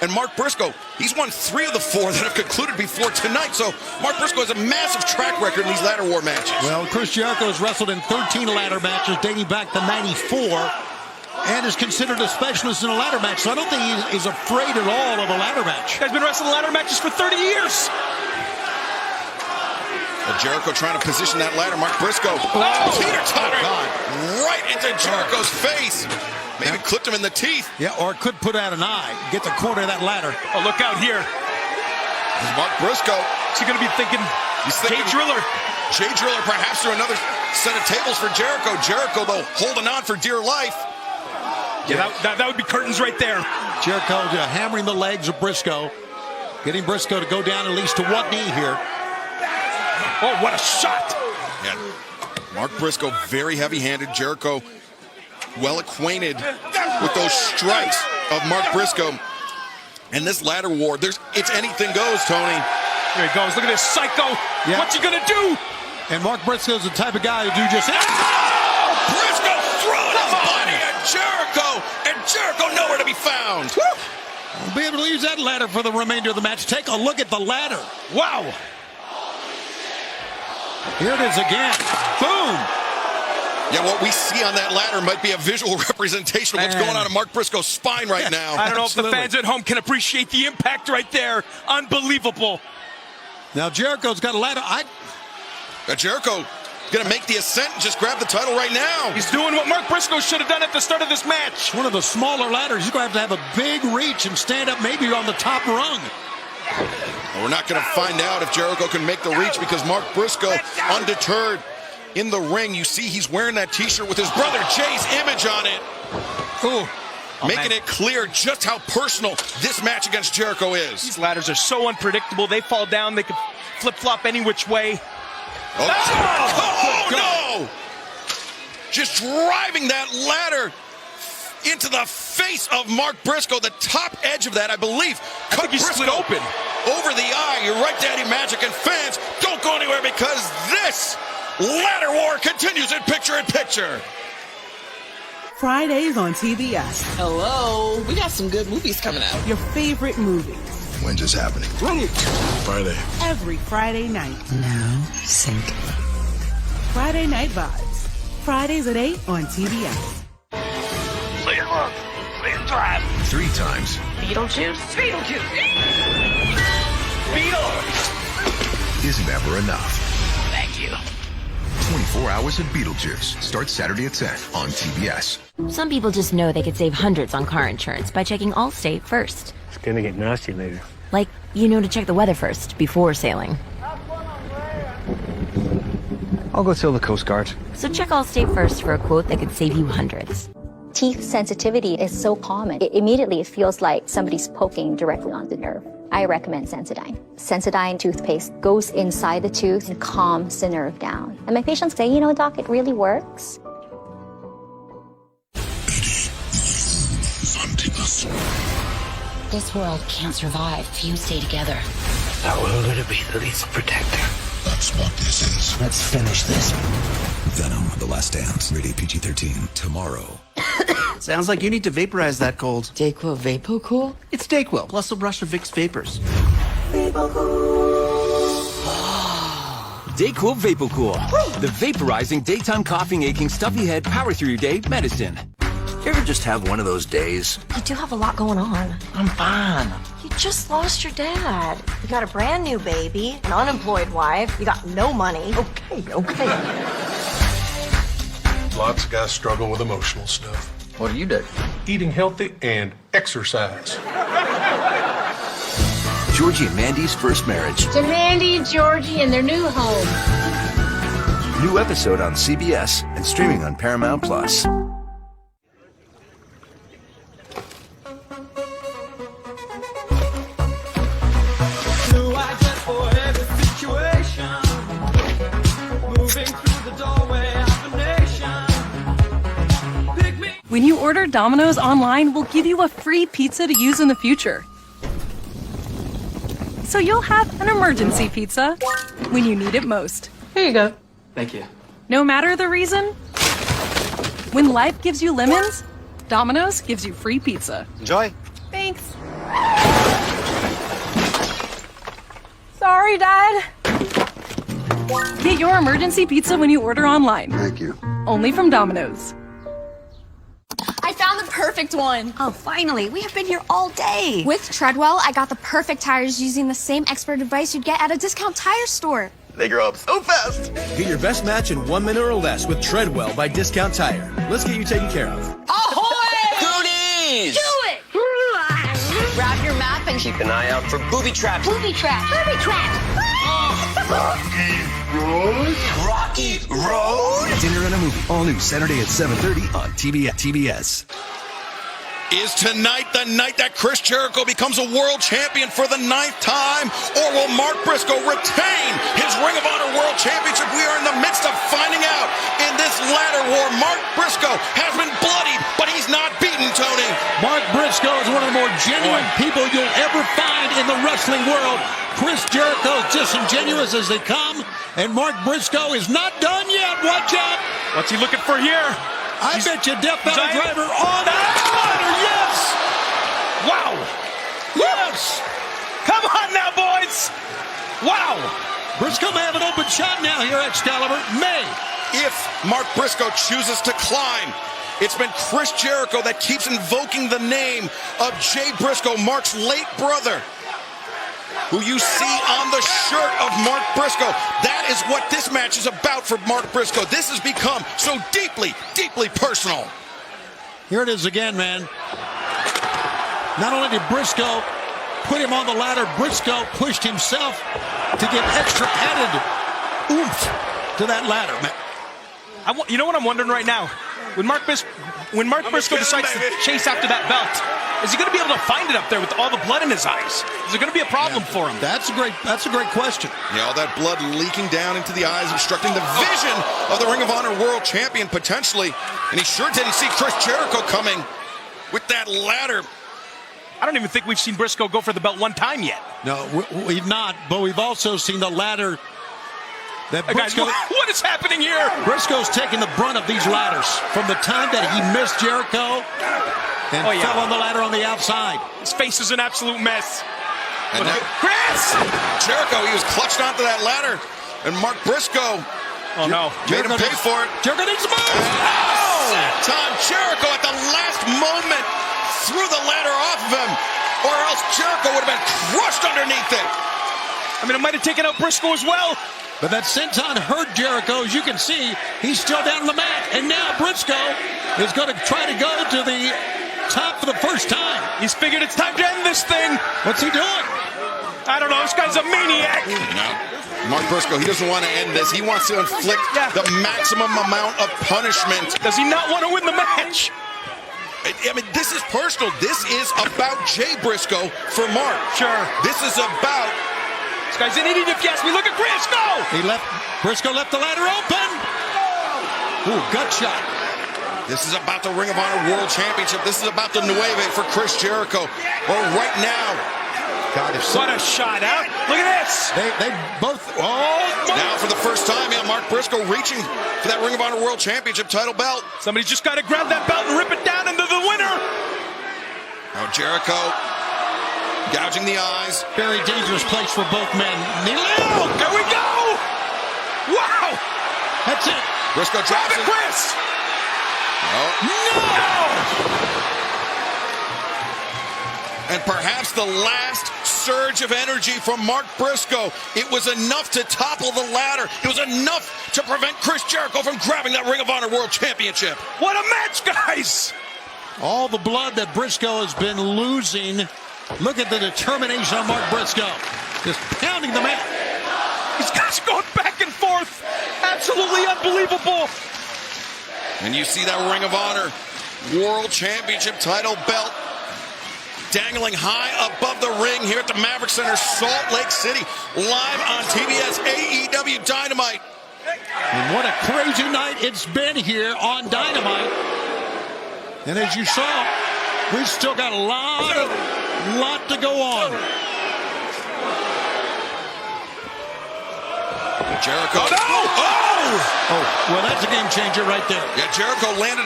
And Mark Briscoe, he's won 3 of the 4 that have concluded before tonight. So Mark Briscoe has a massive track record in these ladder war matches. Well, Chris Jericho has wrestled in 13 ladder matches dating back to '94 and is considered a specialist in a ladder match. So I don't think he is afraid at all of a ladder match. He's been wrestling ladder matches for 30 years. Jericho trying to position that ladder. Mark Briscoe, teeter-totter right into Jericho's face. Maybe clipped him in the teeth. Yeah, or it could put out an eye. Get the corner of that ladder. Oh, look out here. This is Mark Briscoe. Is he going to be thinking Jay Driller? Jay Driller perhaps through another set of tables for Jericho. Jericho, though, holding on for dear life. Yeah, that would be curtains right there. Jericho hammering the legs of Briscoe. Getting Briscoe to go down at least to one knee here. Oh, what a shot. Yeah. Mark Briscoe, very heavy-handed. Jericho, well acquainted with those strikes of Mark Briscoe. And this ladder war, it's anything goes, Tony. There he goes. Look at this psycho. Yeah. What's he going to do? And Mark Briscoe's the type of guy who do just... Briscoe throwing his body at Jericho, and Jericho nowhere to be found. We'll be able to use that ladder for the remainder of the match. Take a look at the ladder. Wow. Here it is again. Boom. Yeah, what we see on that ladder might be a visual representation of what's going on in Mark Briscoe's spine right now. I don't know if the fans at home can appreciate the impact right there. Unbelievable. Now Jericho's got a ladder. Jericho going to make the ascent and just grab the title right now. He's doing what Mark Briscoe should have done at the start of this match. One of the smaller ladders. He's going to have a big reach and stand up maybe on the top rung. Well, we're not going to find out if Jericho can make the reach because Mark Briscoe, undeterred in the ring. You see he's wearing that T-shirt with his brother Jay's image on it. Making it clear just how personal this match against Jericho is. These ladders are so unpredictable. They fall down. They could flip-flop any which way. Oh, no! Just driving that ladder into the face of Mark Briscoe. The top edge of that, I believe, cut Briscoe open over the eye. You're right, Daddy Magic, and fans, don't go anywhere because this ladder war continues in picture-in-picture. Fridays on TBS. Hello. We got some good movies coming out. Your favorite movies. When's this happening? Friday. Every Friday night. Now sync. Friday Night Vibes. Fridays at 8 on TBS. Say look. Say drive. 3 times. Beetlejuice. Beetlejuice. Beetle. Is never enough. Thank you. 24 hours of Beetlejuice starts Saturday at 10 on TBS. Some people just know they could save hundreds on car insurance by checking Allstate first. It's gonna get nasty later. Like, to check the weather first before sailing. I'll go tell the Coast Guard. So check Allstate first for a quote that could save you hundreds. Teeth sensitivity is so common. Immediately it feels like somebody's poking directly on the nerve. I recommend Sensodyne. Sensodyne toothpaste goes inside the tooth and calms the nerve down. And my patients say, Doc, it really works. This world can't survive if you stay together. How will it be the least protector? That's what this is. Let's finish this. Venom, The Last Dance, rated PG-13, tomorrow. Sounds like you need to vaporize that cold. Dayquil VapoCool? It's Dayquil, plus a brush of Vicks Vapors. Dayquil VapoCool, the vaporizing daytime coughing, aching, stuffy head, power through your day medicine. You ever just have one of those days? You do have a lot going on. I'm fine. You just lost your dad. You got a brand new baby, an unemployed wife. You got no money. Okay. Lots of guys struggle with emotional stuff. What do you do? Eating healthy and exercise. Georgie and Mandy's first marriage. To Mandy and Georgie and their new home. New episode on CBS and streaming on Paramount Plus. When you order Domino's online, we'll give you a free pizza to use in the future. So you'll have an emergency pizza when you need it most. Here you go. Thank you. No matter the reason, when life gives you lemons, Domino's gives you free pizza. Enjoy. Thanks. Sorry, Dad. Get your emergency pizza when you order online. Thank you. Only from Domino's. I found the perfect one. Oh, finally. We have been here all day. With Treadwell, I got the perfect tires using the same expert advice you'd get at a discount tire store. They grow up so fast. Get your best match in 1 minute or less with Treadwell by Discount Tire. Let's get you taken care of. Ahoy! Goonies! Do it! Grab your map and Keep an eye out for booby traps. Booby trap! Booby trap! Rocky Road? Dinner and a movie. All new Saturday at 7:30 on TBS. Is tonight the night that Chris Jericho becomes a world champion for the 9th time? Or will Mark Briscoe retain his Ring of Honor World Championship? We are in the midst of finding out in this ladder war. Mark Briscoe has been bloodied, but he's not beaten, Tony. Mark Briscoe is one of the more genuine people you'll ever find in the wrestling world. Chris Jericho is disingenuous as they come, and Mark Briscoe is not done yet. Watch out. What's he looking for here? I bet you Death Valley Driver on that ladder, yes! Wow! Yes! Come on now, boys! Wow! Briscoe may have an open shot now here, Excalibur. May. If Mark Briscoe chooses to climb, it's been Chris Jericho that keeps invoking the name of Jay Briscoe, Mark's late brother, who you see on the shirt of Mark Briscoe. That is what this match is about for Mark Briscoe. This has become so deeply, deeply personal. Here it is again, man. Not only did Briscoe put him on the ladder, Briscoe pushed himself to give extra added oomph to that ladder, man. You know what I'm wondering right now? When Mark Briscoe decides to chase after that belt, is he going to be able to find it up there with all the blood in his eyes? Is it going to be a problem for him? That's a great question. Yeah, all that blood leaking down into the eyes, obstructing the vision of the Ring of Honor World Champion potentially. And he sure didn't see Chris Jericho coming with that ladder. I don't even think we've seen Briscoe go for the belt one time yet. No, we've not, but we've also seen the ladder. That Briscoe, guys, what is happening here? Briscoe's taking the brunt of these ladders from the time that he missed Jericho and fell on the ladder on the outside. His face is an absolute mess. And now, Chris! Jericho, he was clutched onto that ladder, and Mark Briscoe made him pay for it. Jericho needs to move! Time Jericho at the last moment threw the ladder off of him, or else Jericho would have been crushed underneath it. I mean, it might have taken out Briscoe as well. But that senton hurt Jericho. As you can see, he's still down on the mat. And now Briscoe is going to try to go to the top for the first time. He's figured it's time to end this thing. What's he doing? I don't know. This guy's a maniac. No. Mark Briscoe, he doesn't want to end this. He wants to inflict the maximum amount of punishment. Does he not want to win the match? I mean, this is personal. This is about Jay Briscoe for Mark. Sure. This is about... This guy's an idiot if you ask me. Look at Briscoe! Briscoe left the ladder open. Ooh, gut shot. This is about the Ring of Honor World Championship. This is about the Nueve for Chris Jericho. Or right now. God, what a shot out. Look at this. They both. Now for the first time, Mark Briscoe reaching for that Ring of Honor World Championship title belt. Somebody's just got to grab that belt and rip it down into the winner. Now Jericho gouging the eyes. Very dangerous place for both men. Oh, there we go. Wow. That's it. Briscoe drops it. Chris. No. And perhaps the last surge of energy from Mark Briscoe. It was enough to topple the ladder. It was enough to prevent Chris Jericho from grabbing that Ring of Honor World Championship. What a match, guys! All the blood that Briscoe has been losing. Look at the determination of Mark Briscoe. Just pounding the mat. These guys going back and forth. Absolutely unbelievable. And you see that Ring of Honor World Championship title belt dangling high above the ring here at the Maverick Center, Salt Lake City, live on TBS AEW Dynamite. And what a crazy night it's been here on Dynamite. And as you saw, we've still got a lot to go on. Jericho. Oh, no! Oh, well, that's a game changer right there. Yeah, Jericho landed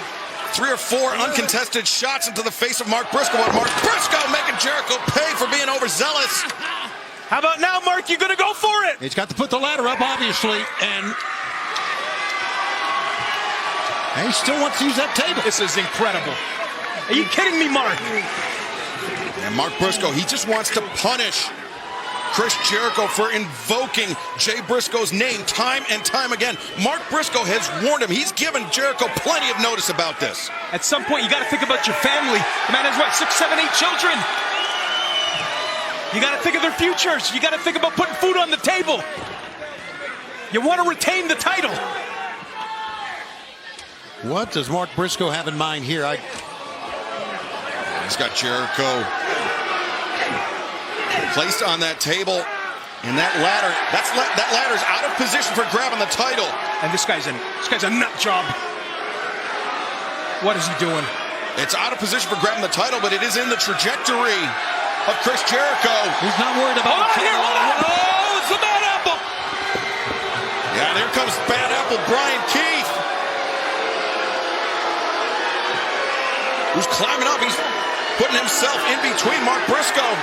3 or 4 uncontested shots into the face of Mark Briscoe. And Mark Briscoe making Jericho pay for being overzealous. How about now, Mark? You gonna go for it? He's got to put the ladder up, obviously, and he still wants to use that table. This is incredible. Are you kidding me, Mark? And Mark Briscoe, he just wants to punish Chris Jericho for invoking Jay Briscoe's name time and time again. Mark Briscoe has warned him. He's given Jericho plenty of notice about this. At some point, you got to think about your family. The man has, what, 6, 7, 8 children? You got to think of their futures. You got to think about putting food on the table. You want to retain the title. What does Mark Briscoe have in mind here? He's got Jericho placed on that table, and that ladder's out of position for grabbing the title. And this guy's a nut job. What is he doing? It's out of position for grabbing the title, but it is in the trajectory of Chris Jericho. He's not worried about hold on here, hold on. Oh, it's the Bad Apple. Yeah, there comes Bad Apple Brian Keith, who's climbing up. He's putting himself in between Mark Briscoe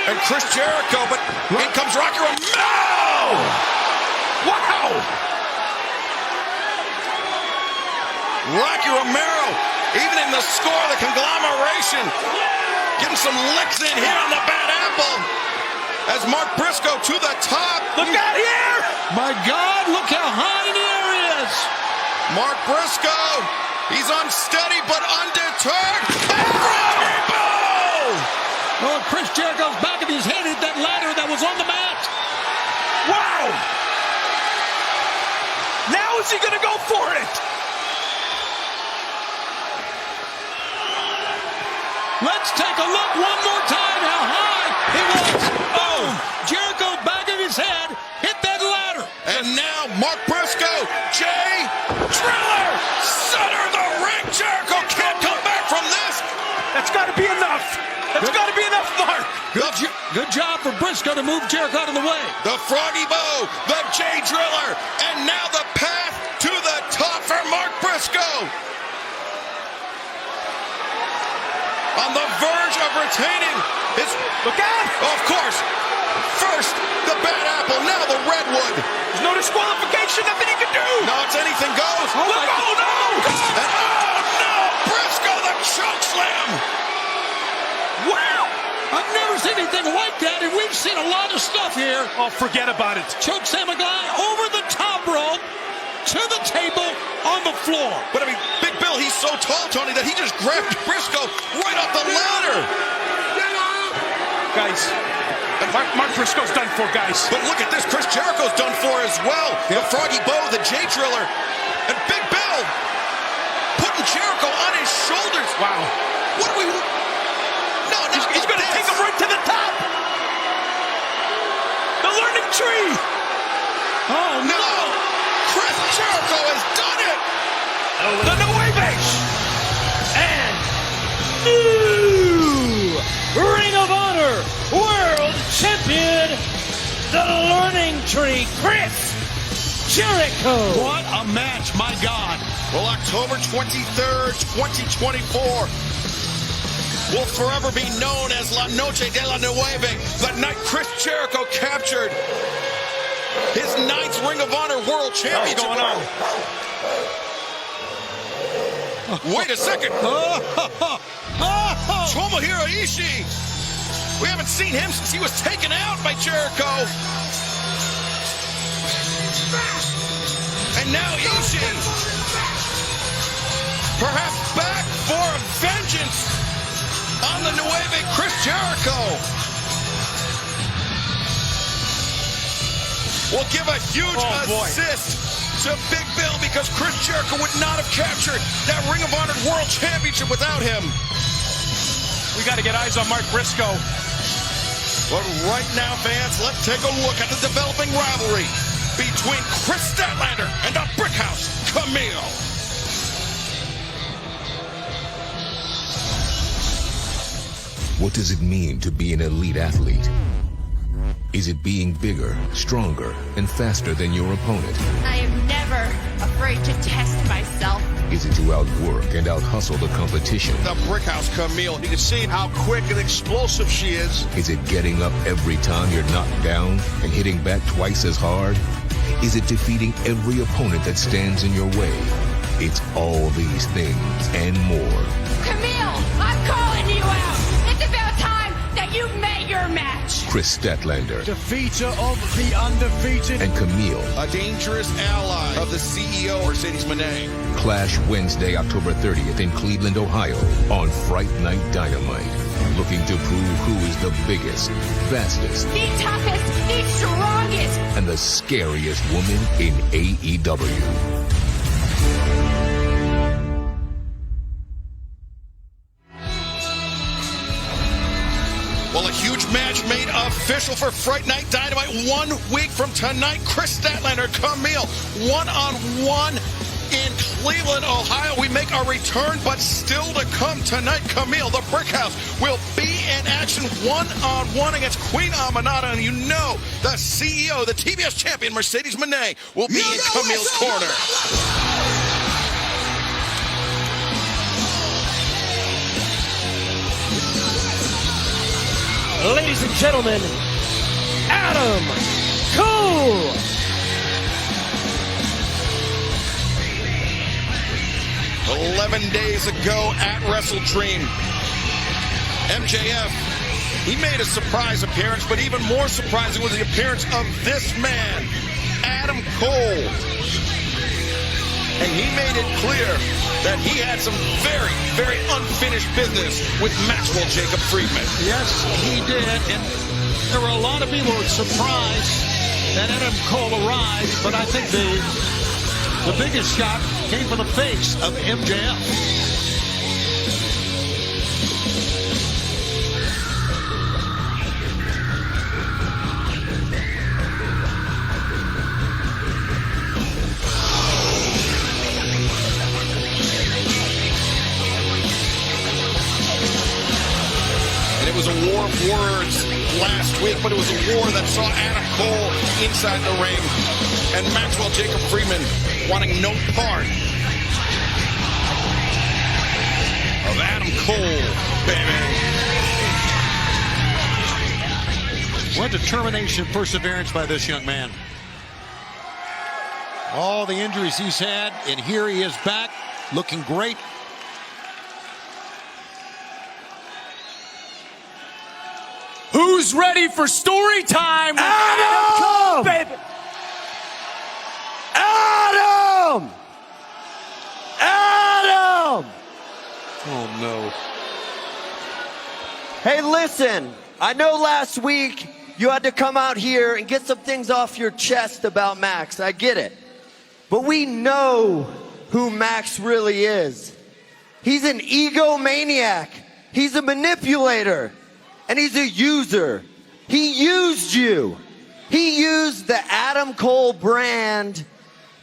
and Chris Jericho, but in comes Rocky Romero! Wow! Rocky Romero, even in the score, the conglomeration, getting some licks in here on the Bad Apple. As Mark Briscoe to the top. Look out here! My God, look how high in the air he is. Mark Briscoe, he's unsteady but undeterred. And Rocky Boom! Oh, Chris Jericho's back of his head hit that ladder that was on the mat. Wow! Now is he going to go for it? Let's take a look one more time how high it was. Boom! Jericho back of his head hit that ladder. And now Mark Briscoe, Jay Driller, center of the ring. Jericho can't come back from this. That's got to be enough. That's got to be enough, Mark. Good job for Briscoe to move Jericho out of the way. The Froggy Bow, the Jay Driller, and now the path to the top for Mark Briscoe. On the verge of retaining his... Look out! Of course. First, the Bad Apple, now the Redwood. There's no disqualification, nothing he can do. No, it's anything goes. Oh, look, oh no! And oh no! Briscoe, the choke slam! Wow! I've never seen anything like that, and we've seen a lot of stuff here. Oh, forget about it. Choke slam a guy over the top rope to the table on the floor. But I mean, Big Bill, he's so tall, Tony, that he just grabbed Briscoe right off the ladder. Guys, Mark Briscoe's done for, guys. But look at this, Chris Jericho's done for as well. The Froggy Bow, the Jay Driller, and Big Bill putting Jericho on his shoulders. Wow. What do we... No, he's going to take him right to the top. The learning tree. Oh, no. Chris Jericho has done it. The Nueve. And new Ring of Honor World Champion, the Learning Tree, Chris Jericho. What a match, my God. Well, October 23rd, 2024 will forever be known as La Noche de la Nueve, the night Chris Jericho captured his 9th Ring of Honor World Championship. What's going on? Wait a second. Tomohiro Ishii We haven't seen him since he was taken out by Jericho. And now Ishii, perhaps back for vengeance on the Nueve Chris Jericho. Will give a huge assist to Big Bill because Chris Jericho would not have captured that Ring of Honor World Championship without him. We got to get eyes on Mark Briscoe. But right now, fans, let's take a look at the developing rivalry between Chris Statlander and the Brickhouse Camille. What does it mean to be an elite athlete? Is it being bigger, stronger, and faster than your opponent? I am never afraid to test myself. Is it to outwork and out-hustle the competition? The Brickhouse Camille. You can see how quick and explosive she is. Is it getting up every time you're knocked down and hitting back twice as hard? Is it defeating every opponent that stands in your way? It's all these things and more. Camille, I'm calling you out. It's about time that you met your match. Chris Statlander. Defeater of the undefeated. And Camille. A dangerous ally of the CEO, Mercedes Moné. Clash Wednesday, October 30th in Cleveland, Ohio on Fright Night Dynamite. Looking to prove who is the biggest, fastest, the toughest, the strongest, and the scariest woman in AEW. Well, a huge match made official for Fright Night Dynamite 1 week from tonight. Chris Statlander, Camille, one-on-one in Cleveland, Ohio. We make our return, but still to come tonight. Camille, the Brickhouse, will be in action one-on-one against Queen Aminata. And you know the CEO, the TBS champion, Mercedes Moné, will be in Camille's corner. Ladies and gentlemen, Adam Cole! 11 days ago at Wrestle Dream, MJF, he made a surprise appearance, but even more surprising was the appearance of this man, Adam Cole. And he made it clear that he had some very, very unfinished business with Maxwell Jacob Friedman. Yes, he did. And there were a lot of people surprised that Adam Cole arrived, but I think the biggest shot came from the face of MJF. It was a war of words last week, but it was a war that saw Adam Cole inside the ring and Maxwell Jacob Friedman wanting no part of Adam Cole, baby. What determination, perseverance by this young man. All the injuries he's had, and here he is back, looking great. Who's ready for story time? Adam Cole, baby! Adam! Adam! Oh, no. Hey, listen, I know last week you had to come out here and get some things off your chest about Max. I get it. But we know who Max really is. He's an egomaniac. He's a manipulator. And he's a user. He used you. He used the Adam Cole brand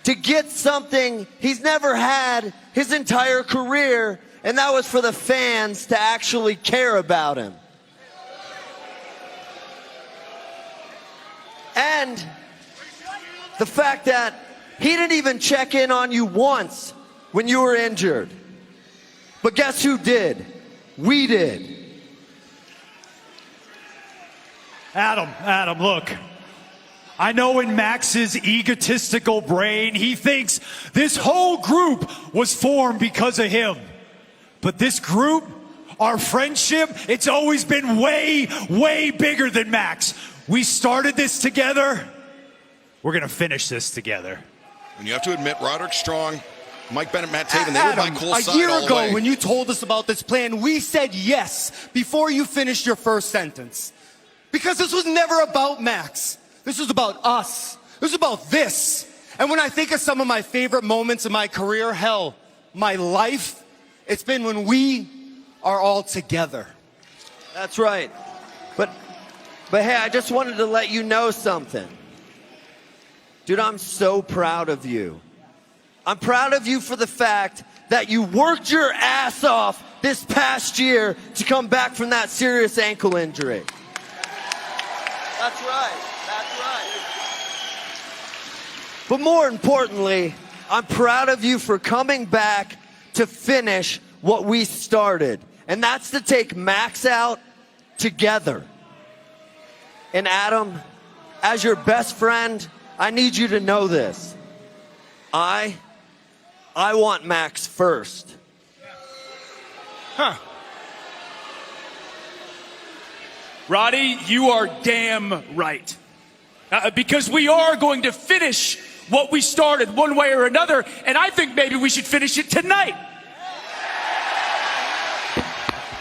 to get something he's never had his entire career, and that was for the fans to actually care about him. And the fact that he didn't even check in on you once when you were injured. But guess who did? We did. Adam, look. I know in Max's egotistical brain, he thinks this whole group was formed because of him. But this group Our friendship, it's always been way, way bigger than Max. We started this together. We're going to finish this together. And you have to admit, Roderick Strong, Mike Bennett, Matt Taven, they were by Cole's side a year all the ago, way. when you told us about this plan, we said yes before you finished your first sentence. Because this was never about Max. This was about us. This was about this. And when I think of some of my favorite moments in my career, hell, my life, it's been when we are all together. That's right. But hey, I just wanted to let you know something. Dude, I'm so proud of you. I'm proud of you for the fact that you worked your ass off this past year to come back from that serious ankle injury. That's right. That's right. But more importantly, I'm proud of you for coming back to finish what we started. And that's to take Max out together. And Adam, as your best friend, I need you to know this. I want Max first. Huh. Roddy, you are damn right. Because we are going to finish what we started one way or another, and I think maybe we should finish it tonight.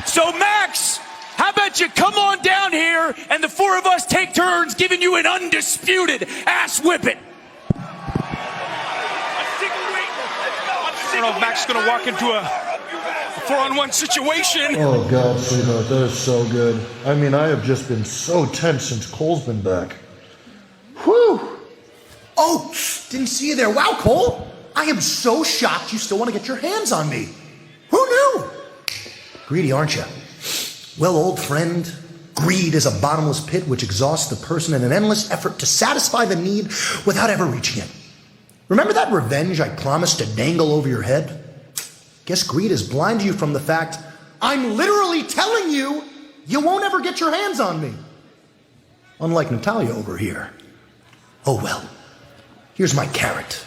So Max, how about you come on down here and the four of us take turns giving you an undisputed ass whipping. I don't know if Max is going to walk into a 4-on-1 situation. Oh, God, sweetheart, that is so good. I mean, I have just been so tense since Cole's been back. Whew! Oh, didn't see you there. Wow, Cole, I am so shocked you still want to get your hands on me. Who knew? Greedy, aren't you? Well, old friend, greed is a bottomless pit which exhausts the person in an endless effort to satisfy the need without ever reaching it. Remember that revenge I promised to dangle over your head? Guess greed has blinded you from the fact I'm literally telling you you won't ever get your hands on me. Unlike Natalia over here. Oh well, here's my carrot.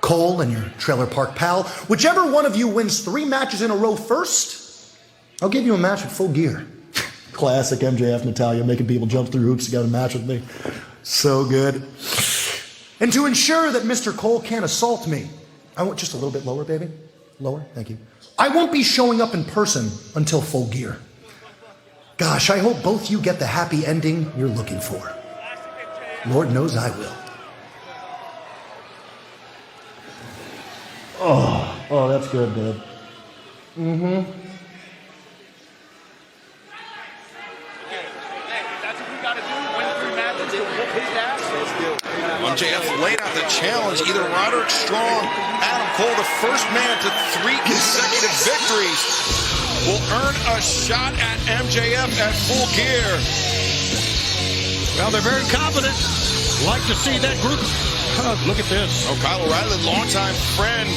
Cole and your trailer park pal, whichever one of you wins 3 matches in a row first, I'll give you a match at Full Gear. Classic MJF Natalia, making people jump through hoops to get a match with me. So good. And to ensure that Mr. Cole can't assault me, I want just a little bit lower, baby. Lower, thank you. I won't be showing up in person until Full Gear. Gosh, I hope both you get the happy ending you're looking for. Lord knows I will. Oh, that's good, babe. Mm-hmm. MJF laid out the challenge. Either Roderick Strong, Adam Cole, the first man to 3 consecutive victories, will earn a shot at MJF at Full Gear. Well, they're very confident. Like to see that group. Look at this. Oh, Kyle O'Reilly, longtime friend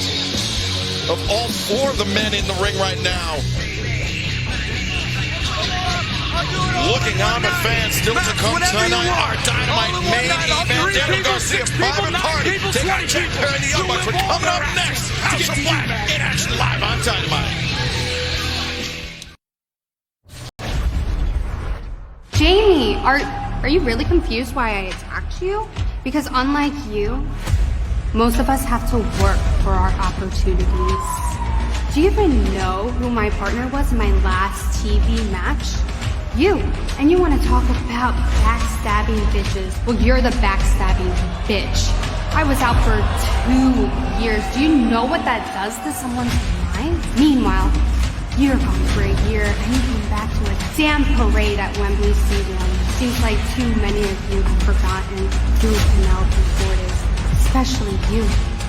of all 4 of the men in the ring right now. Looking on, but fans still to come tonight. Our Dynamite main event. Daniel Garcia, private party. Take out Jack Perry and the Young Bucks. We're coming up next. House of Black in action live on Dynamite. Jamie, are you really confused why I attacked you? Because unlike you, most of us have to work for our opportunities. Do you even know who my partner was in my last TV match? You. And you want to talk about backstabbing bitches. Well, you're the backstabbing bitch. I was out for 2 years. Do you know what that does to someone's mind? Meanwhile, you're gone for a year and you come back to a damn parade at Wembley Stadium. Seems like too many of you have forgotten who Penelope Ford is. Especially you,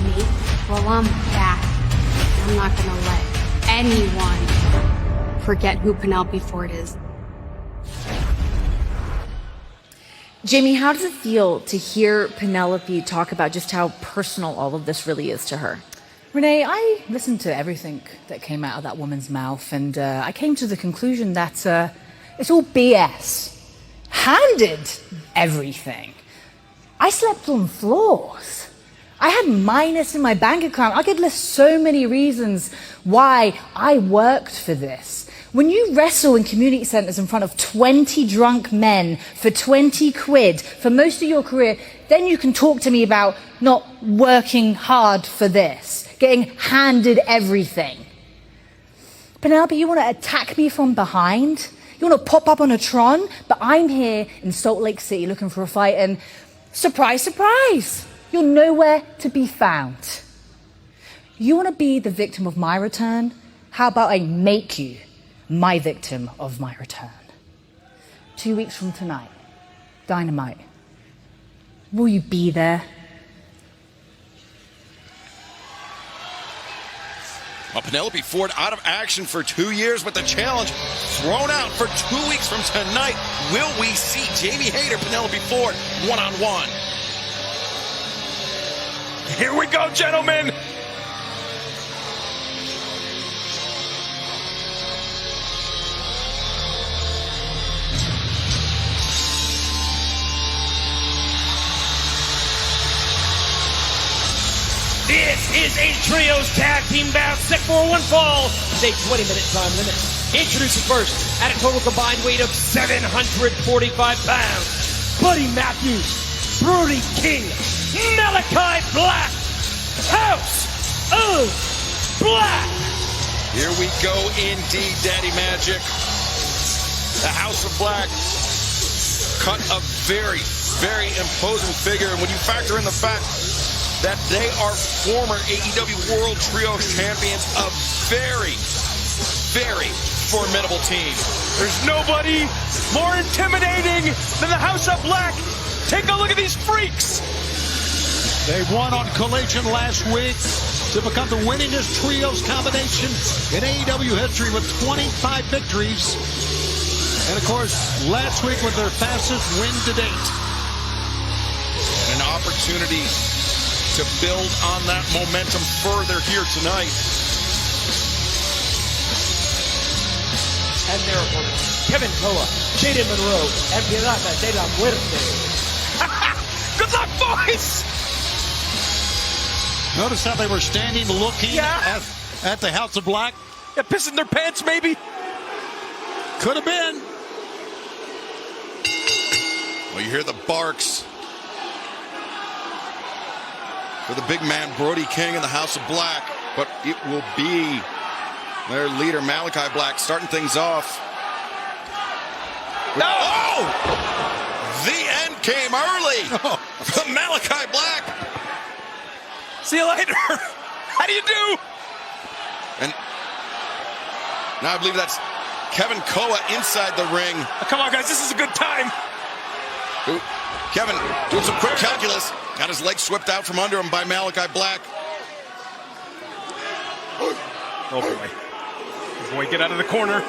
me. Well, I'm back. I'm not gonna let anyone forget who Penelope Ford is. Jamie, how does it feel to hear Penelope talk about just how personal all of this really is to her? Renee, I listened to everything that came out of that woman's mouth, and I came to the conclusion that it's all BS. Handed everything. I slept on floors. I had minus in my bank account. I could list so many reasons why I worked for this, When you wrestle in community centers in front of 20 drunk men for 20 quid for most of your career, then you can talk to me about not working hard for this, getting handed everything. Penelope, you want to attack me from behind? You want to pop up on a Tron? But I'm here in Salt Lake City looking for a fight, and surprise, surprise, you're nowhere to be found. You want to be the victim of my return? How about I make you my victim of my return? 2 weeks from tonight, Dynamite. Will you be there? Well, Penelope Ford out of action for 2 years, but the challenge thrown out for 2 weeks from tonight. Will we see Jamie Hayter, Penelope Ford, one-on-one? Here we go, gentlemen. This is a trios tag team bout set for one fall. It's a 20-minute time limit. Introducing first, at a total combined weight of 745 pounds, Buddy Matthews, Brody King, Malachi Black, House of Black. Here we go indeed, Daddy Magic. The House of Black cut a very, very imposing figure, and when you factor in the fact that they are former AEW World Trios champions, a very, very formidable team. There's nobody more intimidating than the House of Black. Take a look at these freaks. They won on Collision last week to become the winningest trios combination in AEW history with 25 victories. And of course, last week was their fastest win to date. And an opportunity to build on that momentum further here tonight. And their opponents, Kevin Koa, Jaden Monroe, and Pirata de la Muerte. Good luck, boys! Notice how they were standing looking at the House of Black? Yeah, pissing their pants, maybe? Could have been. Well, you hear the barks for the big man Brody King in the House of Black, but it will be their leader Malachi Black starting things off. No! Oh! The end came early from Malachi Black. See you later. How do you do? And now I believe that's Kevin Koa inside the ring. Oh, come on, guys, this is a good time. Ooh, Kevin doing some quick calculus. Got his leg swept out from under him by Malachi Black. Oh, boy. Boy, get out of the corner.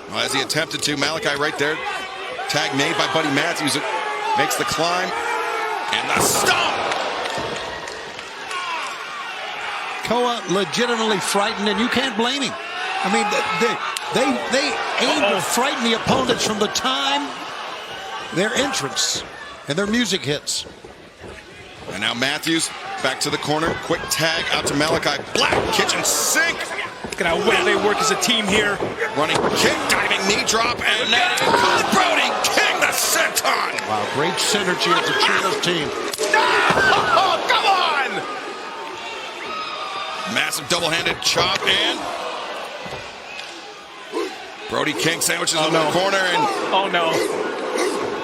Well, as he attempted to, Malachi right there. Tag made by Buddy Matthews. It makes the climb. And the stomp! Koa legitimately frightened, and you can't blame him. I mean, they aim to frighten the opponents from the time their entrance and their music hits. And now Matthews back to the corner. Quick tag out to Malachi Black. Kitchen sink. Look at how well they work as a team here. Running kick, diving knee drop, and then it goes Brody King, the senton. Wow, great synergy as a trios team. Oh, come on! Massive double-handed chop, and Brody King sandwiches him in the corner, and oh no!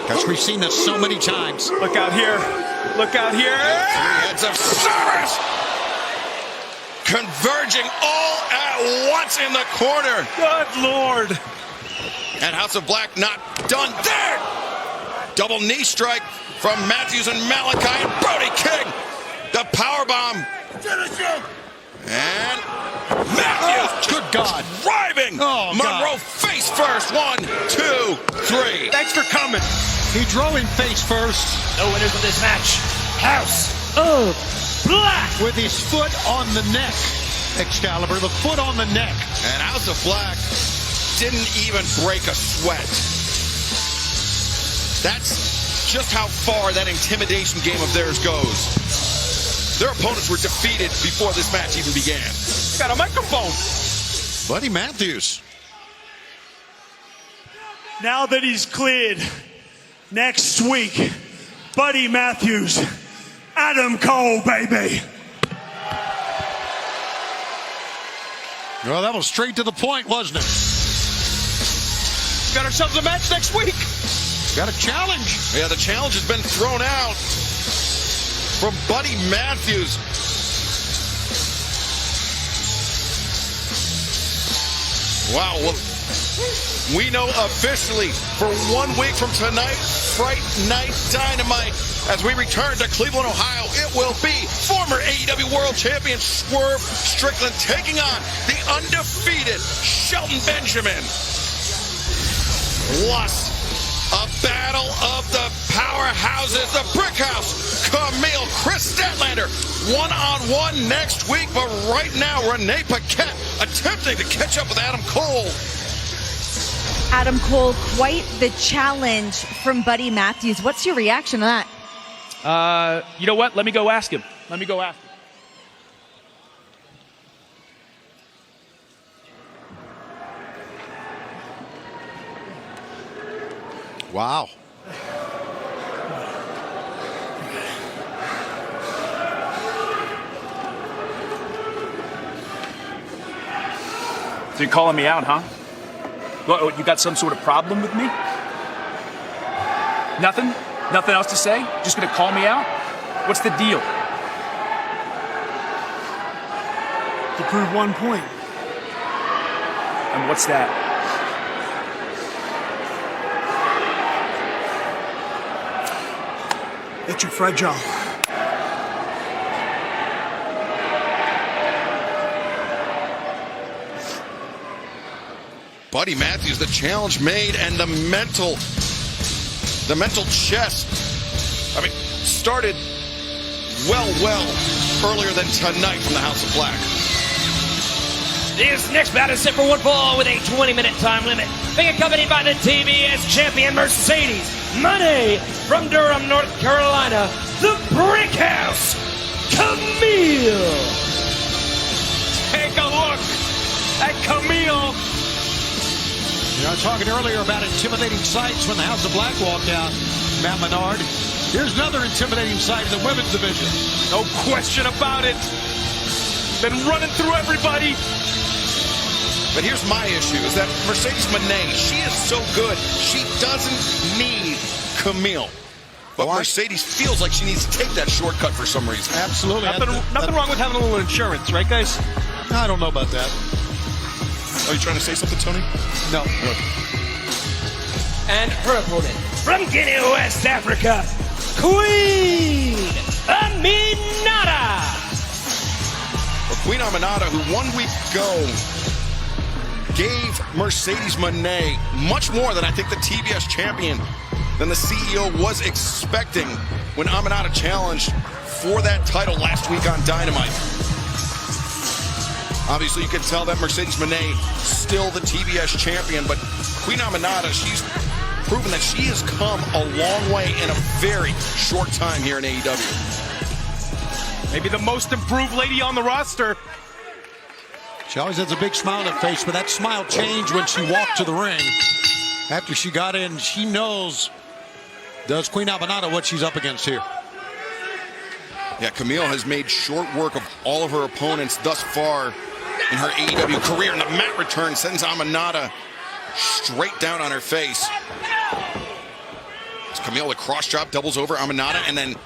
Because we've seen this so many times. Look out here! Look out here! Three heads of service converging all at once in the corner. Good Lord! And House of Black not done there. Double knee strike from Matthews and Malachi, and Brody King. The powerbomb. And Matthews, good God, driving Monroe God. face first. 1, 2, 3. Thanks for coming. He drove him face first. No winners of this match. House of Black. With his foot on the neck, Excalibur, the foot on the neck. And House of Black didn't even break a sweat. That's just how far that intimidation game of theirs goes. Their opponents were defeated before this match even began. Got a microphone. Buddy Matthews. Now that he's cleared, next week, Buddy Matthews, Adam Cole, baby. Well, that was straight to the point, wasn't it? Got ourselves a match next week. Got a challenge. Yeah, the challenge has been thrown out from Buddy Matthews. Wow, well, we know officially for 1 week from tonight, Fright Night Dynamite, as we return to Cleveland, Ohio, it will be former AEW World Champion Swerve Strickland taking on the undefeated Shelton Benjamin. Plus, a battle of the powerhouses, the Brick House, Camille, Chris Statlander, one-on-one next week. But right now, Renee Paquette attempting to catch up with Adam Cole. Adam Cole, quite the challenge from Buddy Matthews. What's your reaction to that? You know what? Let me go ask him. Let me go ask him. Wow. So you're calling me out, huh? What, you got some sort of problem with me? Nothing? Nothing else to say? Just gonna call me out? What's the deal? To prove 1 point. And what's that? That you're fragile. Buddy Matthews, the challenge made, and the mental chess, I mean, started well earlier than tonight from the House of Black. This next bout is set for 1 fall with a 20-minute time limit. Being accompanied by the TBS champion Mercedes Money from Durham, North Carolina, the Brick House, Camille. Take a look at Camille. You know, I was talking earlier about intimidating sights when the House of Black walked out, Matt Menard. Here's another intimidating sight in the women's division. No question about it. Been running through everybody. But here's my issue, is that Mercedes Moné, she is so good, she doesn't need Camille. But Mercedes feels like she needs to take that shortcut for some reason. Absolutely. Nothing wrong with having a little insurance, right, guys? I don't know about that. Are you trying to say something, Tony? No. And her opponent from Guinea, West Africa, Queen Aminata. Well, Queen Aminata, who 1 week ago gave Mercedes Moné much more than I think the TBS champion, than the CEO was expecting when Aminata challenged for that title last week on Dynamite. Obviously, you can tell that Mercedes Moné still the TBS champion, but Queen Aminata, she's proven that she has come a long way in a very short time here in AEW. Maybe the most improved lady on the roster. She always has a big smile on her face, but that smile changed when she walked to the ring. After she got in, she knows, does Queen Aminata, what she's up against here. Yeah, Camille has made short work of all of her opponents thus far in her AEW career, and the mat return sends Aminata straight down on her face. As Camille, the cross drop, doubles over Aminata, and then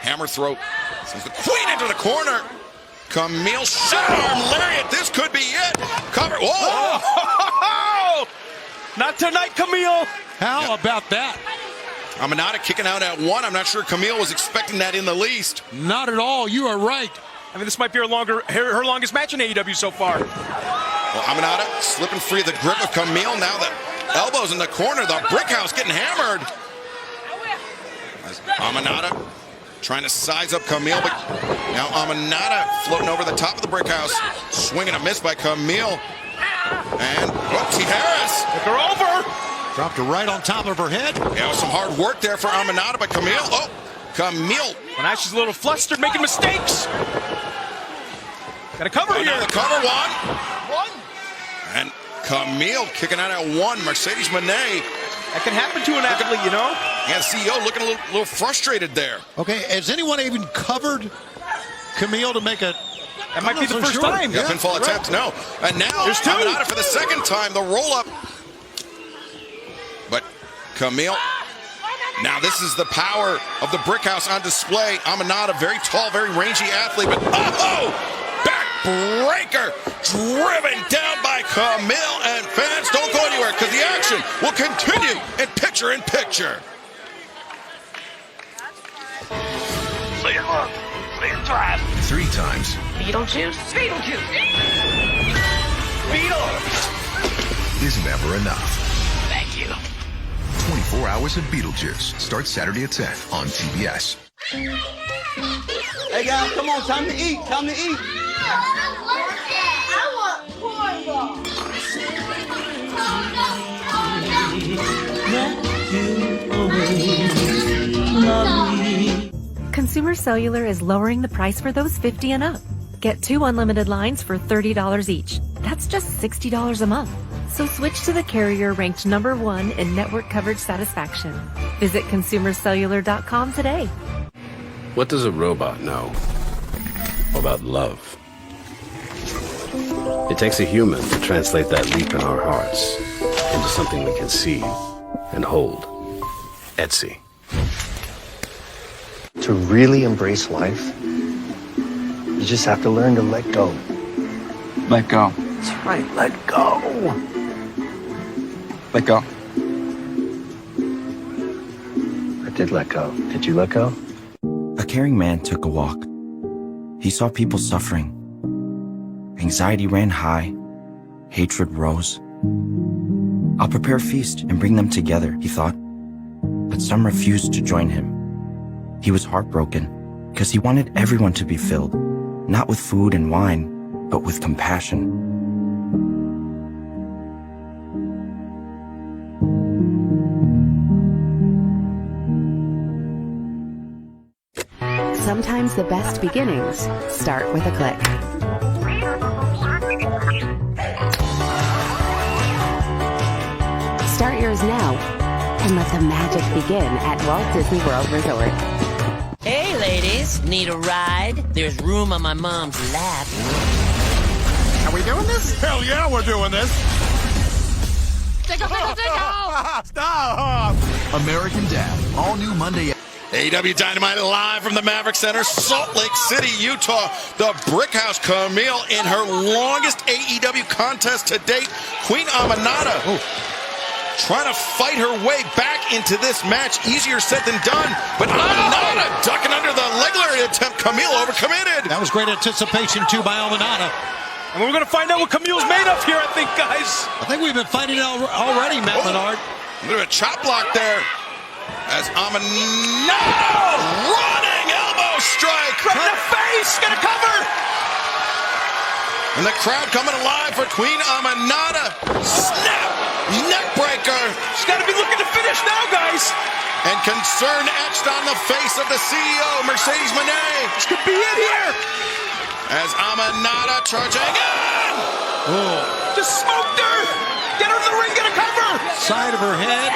hammer throw sends the Queen into the corner. Camille, shot arm lariat. This could be it. Cover. Whoa! Oh! Not tonight, Camille. How about that? Aminata kicking out at 1. I'm not sure Camille was expecting that in the least. Not at all. You are right. I mean, this might be her longest match in AEW so far. Well, Aminata slipping free of the grip of Camille. Now the elbows in the corner. The Brick House getting hammered. As Aminata trying to size up Camille, but now Aminata floating over the top of the Brick House. Swing and a miss by Camille. And whoopsie Harris. Took her over. Dropped her right on top of her head. Yeah, some hard work there for Aminata, but Camille. Oh, Camille. Well, now she's a little flustered, making mistakes. Got to cover here. Now the cover one. Camille kicking out at one. Mercedes Moné. That can happen to an athlete, you know? Yeah, CEO looking a little frustrated there. Okay, has anyone even covered Camille to make a... That might be the first time. Yeah, pinfall attempt, no. And now There's two. Amanada for the second time, the roll-up. But Camille, now this is the power of the Brick House on display. Amanada, very tall, very rangy athlete, but backbreaker driven down by Camille, and fans don't go anywhere because the action will continue in picture-in-picture. Drive. 3 times. Beetlejuice. Beetlejuice. Beetlejuice is never enough. Thank you. 24 hours of Beetlejuice starts Saturday at 10 on TBS. Hey guys, come on, time to eat, time to eat. Consumer Cellular is lowering the price for those 50 and up. Get 2 unlimited lines for $30 each. That's just $60 a month. So switch to the carrier ranked #1 in network coverage satisfaction. Visit consumercellular.com today. What does a robot know about love? It takes a human to translate that leap in our hearts into something we can see and hold. Etsy. To really embrace life, you just have to learn to let go. Let go. That's right, let go. Let go. I did let go. Did you let go? A caring man took a walk. He saw people suffering. Anxiety ran high. Hatred rose. I'll prepare a feast and bring them together, he thought. But some refused to join him. He was heartbroken because he wanted everyone to be filled, not with food and wine, but with compassion. Sometimes the best beginnings start with a click. Start yours now and let the magic begin at Walt Disney World Resort. Hey, ladies, need a ride? There's room on my mom's lap. Are we doing this? Hell yeah, we're doing this. Tickle, tickle, tickle! Stop! American Dad, all new Monday. AEW Dynamite live from the Maverick Center, Salt Lake City, Utah. The Brick House Camille in her longest AEW contest to date. Queen Amanada trying to fight her way back into this match. Easier said than done, but Amanada ducking under the leg lariat attempt. Camille overcommitted. That was great anticipation, too, by Amanada. And we're going to find out what Camille's made of here, I think, guys. I think we've been fighting it already, Matt Menard. A little bit of chop block there as Amanada running elbow strike. Right in the face, gonna cover. And the crowd coming alive for Queen Amanada. Snap, neck breaker. She's got to be looking to finish now, guys. And concern etched on the face of the CEO, Mercedes Moné. This could be it here. As Amanada charging in. Just smoked her. Get her in the ring, get a cover. Side of her head,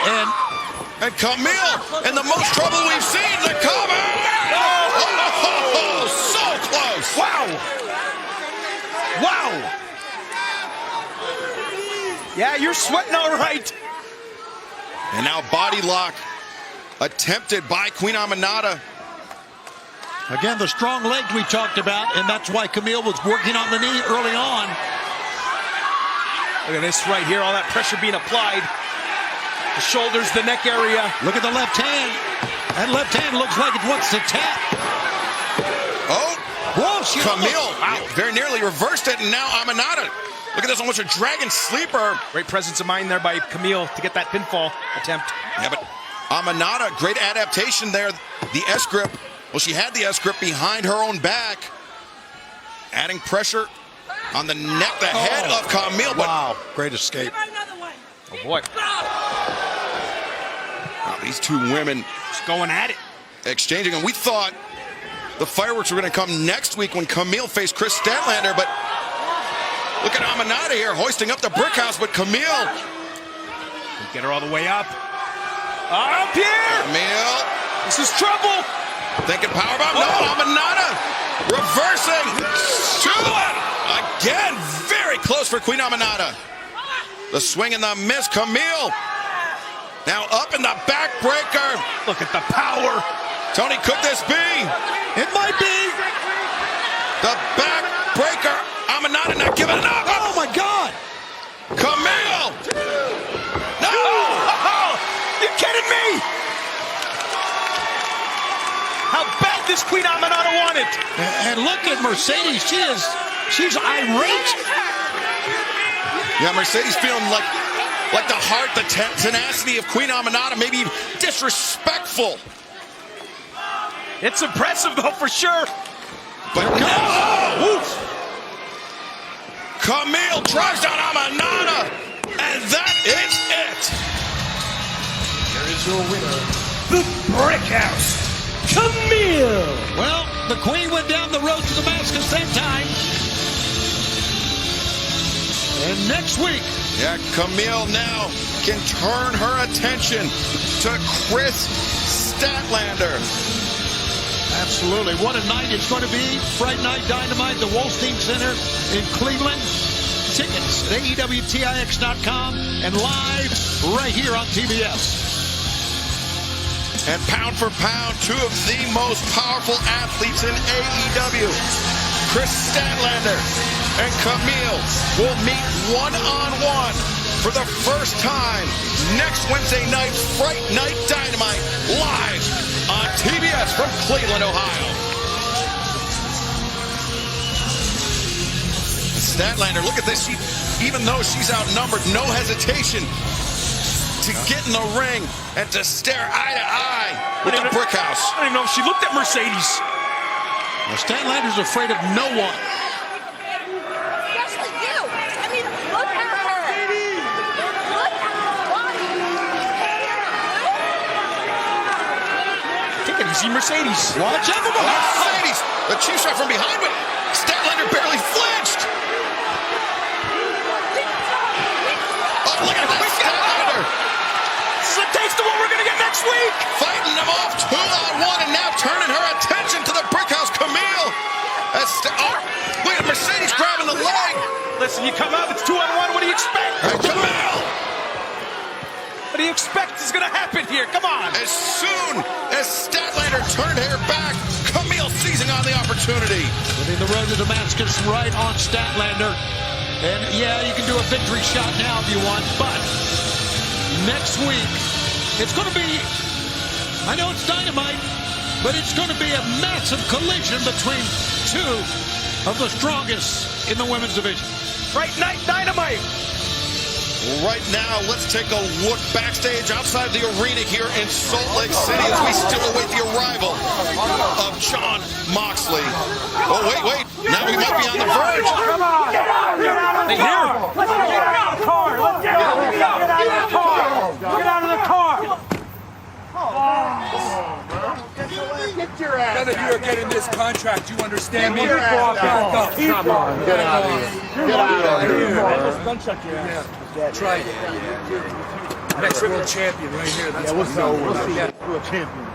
and Camille in the most trouble we've seen. The cover. Oh, so close. Wow. Yeah, you're sweating all right. And now body lock attempted by Queen Amanada. Again, the strong legs we talked about, and that's why Camille was working on the knee early on. Look at this right here, all that pressure being applied. The shoulders, the neck area. Look at the left hand. That left hand looks like it wants to tap. Whoa, Camille very nearly reversed it, and now Amanada. Look at this, almost a dragon sleeper. Great presence of mind there by Camille to get that pinfall attempt. Yeah, but Amanada, great adaptation there. The S-grip. Well, she had the S-grip behind her own back. Adding pressure on the neck, the head of Camille. Wow, great escape. Oh, boy. Wow, these two women just going at it. Exchanging, and we thought the fireworks were going to come next week when Camille faced Chris Statlander, but Look at Amanada here hoisting up the brick house, but Camille. Get her all the way up. Up here! Camille. This is trouble. Thinking powerbomb. No, Amanada reversing. Again, very close for Queen Amanada. The swing and the miss. Camille. Now up in the backbreaker. Look at the power. Tony, could this be? It might be. The backbreaker. Amanada not giving it up. Oh, my God. Camille. No. Oh, you're kidding me. How bad this Queen Amanada wanted. And look at Mercedes. She's irate. Yeah, Mercedes feeling like the heart, the tenacity of Queen Amanada, maybe disrespectful. It's impressive, though, for sure. But no! Camille drives down Amanada, and that is it. Here is your winner, the Brick House, Camille. Well, the Queen went down the road to Damascus that time. And next week, yeah, Camille now can turn her attention to Chris Statlander. Absolutely. What a night it's going to be. Friday Night Dynamite, the Wolstein Center in Cleveland. Tickets at AEWTIX.com and live right here on TBS. And pound for pound, two of the most powerful athletes in AEW. Chris Statlander and Camille will meet one-on-one for the first time next Wednesday night, Fright Night Dynamite, live on TBS from Cleveland, Ohio. Statlander, look at this. Even though she's outnumbered, no hesitation to get in the ring and to stare eye to eye with the brick house. I don't even know if she looked at Mercedes. Well, Statlander's afraid of no one. Especially you. I mean, look at her. Look at her body. Take it easy, Mercedes. Watch out for the Mercedes. The cheap shot from behind, but Statlander barely flinched. Oh, look at that, Statlander. This is a taste of what we're going to get next week. Fighting them off 2-on-1 and now turning her attention to the brick house, Camille. Look at Mercedes grabbing the leg. Listen, you come out, it's 2-on-1. What do you expect? Camille. What do you expect is going to happen here? Come on. As soon as Statlander turned her back, Camille seizing on the opportunity. Putting the road to Damascus right on Statlander. And yeah, you can do a victory shot now if you want, but next week, it's going to be, I know it's Dynamite, but it's going to be a massive collision between two of the strongest in the women's division. Fright Night Dynamite. Right now, let's take a look backstage outside the arena here in Salt Lake City as we still await the arrival of Jon Moxley. Oh, wait. Now we might be on the verge. Come on. Get out of the car. Let's get out of the car. Let's go. Get out of the car. Get out of the car. Get your ass. None of you are getting this contract. You understand me? Come on. Get out of here. Get out of here. Gunshot your ass. Try it. Next world champion right here. That's we'll see. World champion.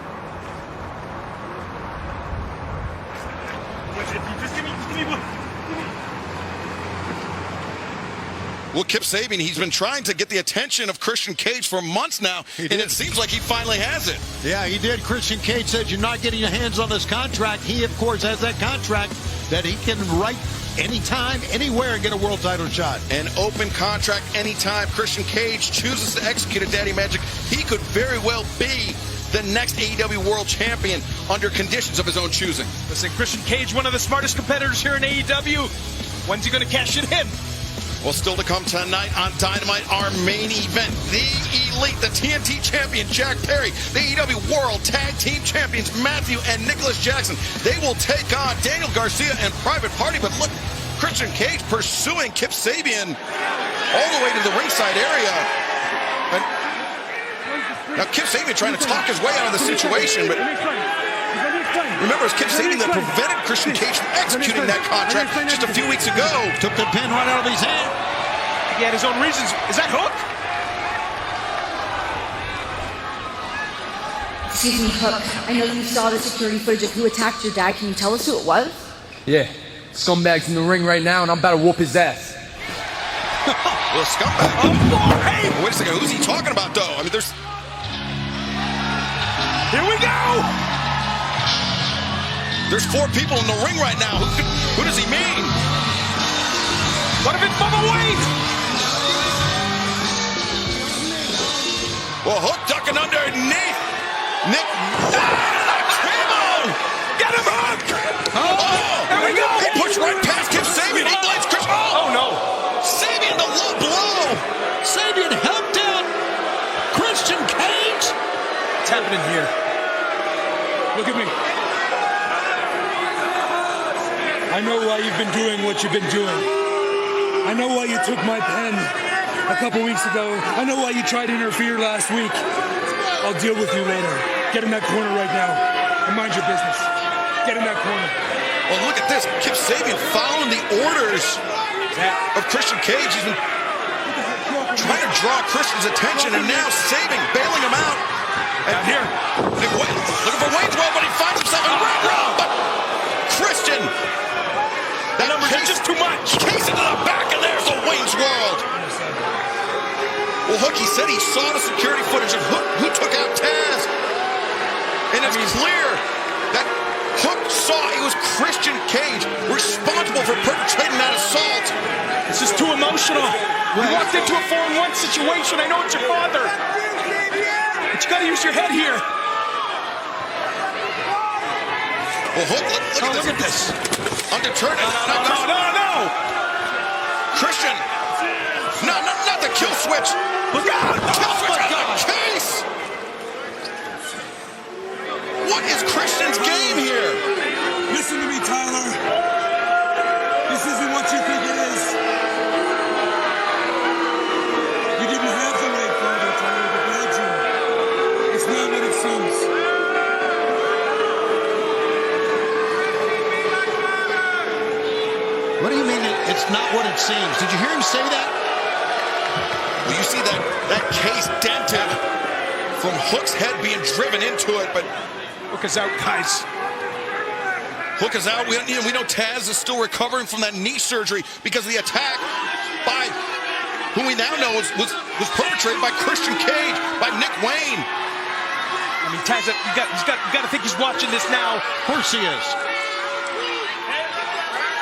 Well, Kip Sabian, he's been trying to get the attention of Christian Cage for months now, and it seems like he finally has it. Yeah, he did. Christian Cage said, you're not getting your hands on this contract. He, of course, has that contract that he can write anytime, anywhere, and get a world title shot. An open contract anytime Christian Cage chooses to execute a Daddy Magic, he could very well be the next AEW World Champion under conditions of his own choosing. Listen, Christian Cage, one of the smartest competitors here in AEW. When's he going to cash it in? Well, still to come tonight on Dynamite, our main event, the Elite, the TNT Champion Jack Perry, the AEW World Tag Team Champions Matthew and Nicholas Jackson. They will take on Daniel Garcia and Private Party, but look, Christian Cage pursuing Kip Sabian all the way to the ringside area. Now Kip Sabian trying to talk his way out of the situation, but Remember, it's Kip Sabian that prevented Christian Cage from executing that contract just a few weeks ago. Took the pin right out of his hand. He had his own reasons. Is that Hook? Excuse me, Hook. I know you saw the security footage of who attacked your dad. Can you tell us who it was? Yeah, scumbag's in the ring right now, and I'm about to whoop his ass. Well, scumbag. Oh, hey! Wait a second, who's he talking about, though? I mean, there's... Here we go! There's 4 people in the ring right now. Who does he mean? What if it's Bubba Wade? Well, Hook ducking underneath. Nick. Get him, Hook! Oh, there we go! He pushed right past Kip Sabian. He blades Chris. Oh, no. Sabian, the low blow. Sabian helped out Christian Cage. What's happening here? Look at me. I know why you've been doing what you've been doing. I know why you took my pen a couple weeks ago. I know why you tried to interfere last week. I'll deal with you later. Get in that corner right now and mind your business. Get in that corner. Well, look at this. Kip Sabian following the orders of Christian Cage. He's been trying to draw Christian's attention, and now Sabian bailing him out. And here, looking for Wayne's World, but he finds himself in round row. But Christian, that number is just too much. Case into the back, and there's a Wayne's World. Well, Hook, he said he saw the security footage of who took out Taz. And it's clear that Hook saw it was Christian Cage responsible for perpetrating that assault. This is too emotional. You walked into a 4-on-1 situation. I know it's your father. But you gotta use your head here. Well, Hook, look at this. Undeterred. No. Christian. No, not the kill switch. Look out. Kill switch on the case. What is Christian's game here? Listen to me, Tyler. This isn't what you think it is. You didn't have the right father, Tyler, to guide you. It's not what it seems. What do you mean it's not what it seems? Did you hear him say that? Well, you see that case dented from Hook's head being driven into it, but Hook is out, guys. Hook is out. We know Taz is still recovering from that knee surgery because of the attack by who we now know was perpetrated by Christian Cage, by Nick Wayne. I mean, Taz, you got to think he's watching this now. Of course he is.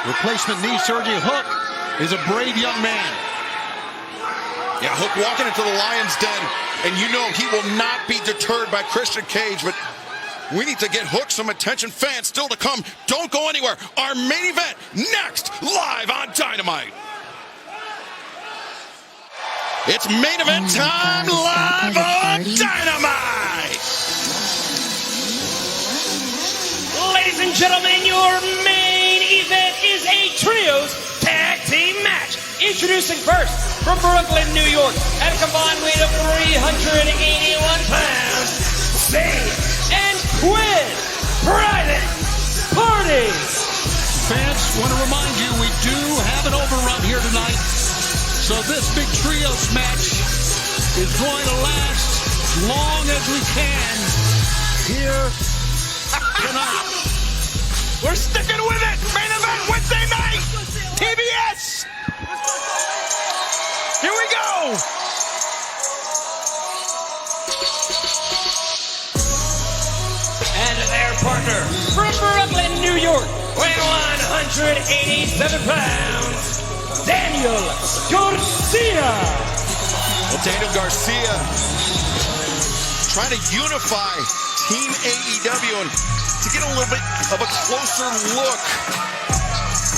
Replacement knee surgery. Hook is a brave young man. Yeah, Hook walking into the Lion's Den, and you know he will not be deterred by Christian Cage, but we need to get Hook some attention. Fans still to come. Don't go anywhere. Our main event next, live on Dynamite. It's main event time, live on Dynamite. Ladies and gentlemen, your main event is a trios tag team match. Introducing first, from Brooklyn, New York, at a combined weight of 381 pounds, Sage and Quinn, Private Party. Fans, want to remind you, we do have an overrun here tonight. So this big trios match is going to last as long as we can here tonight. We're sticking with it. Main event Wednesday night. TBS. Here we go. And their partner, from Brooklyn, New York, weighing 187 pounds, Daniel Garcia. Well, Daniel Garcia trying to unify Team AEW and to get a little bit of a closer look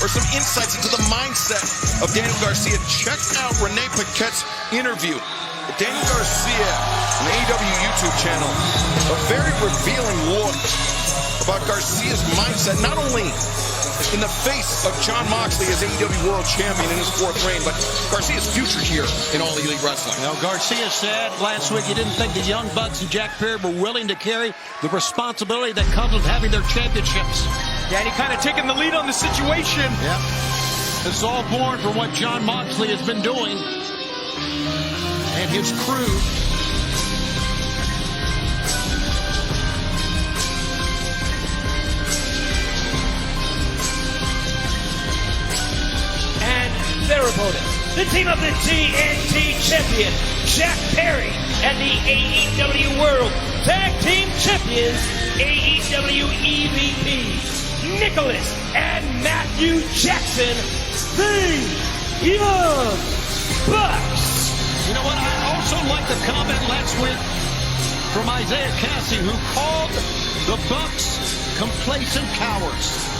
or some insights into the mindset of Daniel Garcia. Check out Renee Paquette's interview with Daniel Garcia on the AEW YouTube channel. A very revealing look about Garcia's mindset, not only in the face of Jon Moxley as AEW World Champion in his 4th reign, but Garcia's future here in All Elite Wrestling. Now, Garcia said last week he didn't think the Young Bucks and Jack Perry were willing to carry the responsibility that comes with having their championships. Yeah, and he kind of taking the lead on the situation. Yeah. It's all born from what Jon Moxley has been doing and his crew. Their opponent, the team of the TNT champion, Jack Perry, and the AEW World Tag Team Champions, AEW EVPs, Nicholas and Matthew Jackson, the Young Bucks. You know what? I also like the comment last week from Isaiah Cassie, who called the Bucks complacent cowards.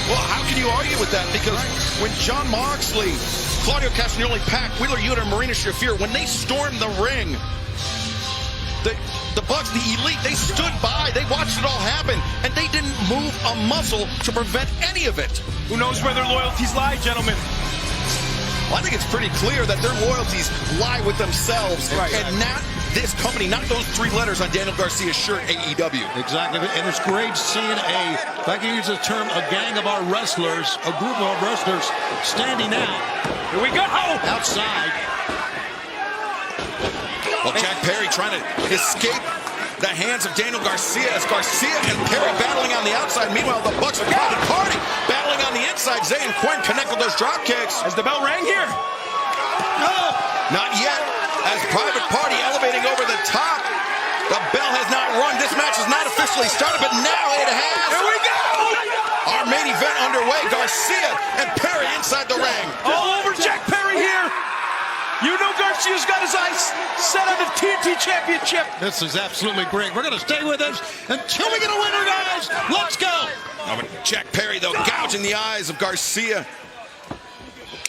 Well, how can you argue with that? Because when Jon Moxley, Claudio Castagnoli, Pac, Wheeler Yuta, and Marina Shafir, when they stormed the ring, the Bucks, the Elite, they stood by. They watched it all happen, and they didn't move a muscle to prevent any of it. Who knows where their loyalties lie, gentlemen? Well, I think it's pretty clear that their loyalties lie with themselves, and not this company, not those 3 letters on Daniel Garcia's shirt, AEW. Exactly, and it's great seeing if I can use the term, a gang of our wrestlers, a group of our wrestlers standing out. Here we go! Outside. Well, Jack Perry trying to escape the hands of Daniel Garcia as Garcia and Perry battling on the outside. Meanwhile, the Bucks are Private Party battling on the inside. Zay and Quinn connect with those drop kicks. Has the bell rang here? No, not yet. As Private Party elevating over the top. The bell has not rung. This match has not officially started, but now it has. Here we go! Our main event underway. Garcia and Perry inside the ring. All over Jack Perry here. You know Garcia's got his eyes set on the TNT Championship. This is absolutely great. We're going to stay with this until we get a winner, guys. Let's go. Oh, but Jack Perry, though, gouging the eyes of Garcia.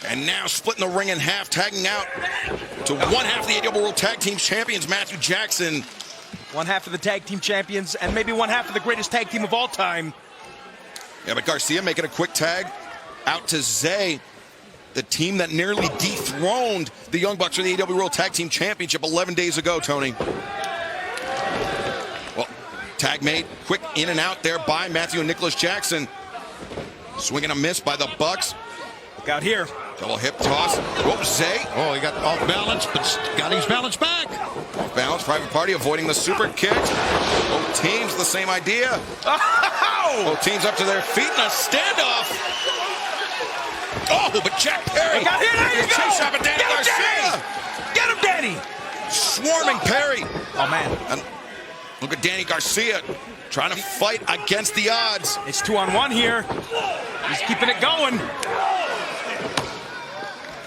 And now splitting the ring in half, tagging out to one half of the AEW World Tag Team Champions, Matthew Jackson. One half of the Tag Team Champions, and maybe one half of the greatest tag team of all time. Yeah, but Garcia making a quick tag out to Zay, the team that nearly dethroned the Young Bucks for the AEW World Tag Team Championship 11 days ago, Tony. Well, tag made, quick in and out there by Matthew and Nicholas Jackson. Swinging a miss by the Bucks. Look out here. Double hip toss. Whoop, Zay. Oh, he got off balance, but got his balance back. Off balance, Private Party avoiding the super kick. Both teams, the same idea. Both teams up to their feet in a standoff. Oh, but Jack Perry. Got hit. There you go. Chase shot at Danny Garcia. Get him, Danny. Swarming Perry. Oh, man. And look at Danny Garcia trying to fight against the odds. It's 2-on-1 here. He's keeping it going.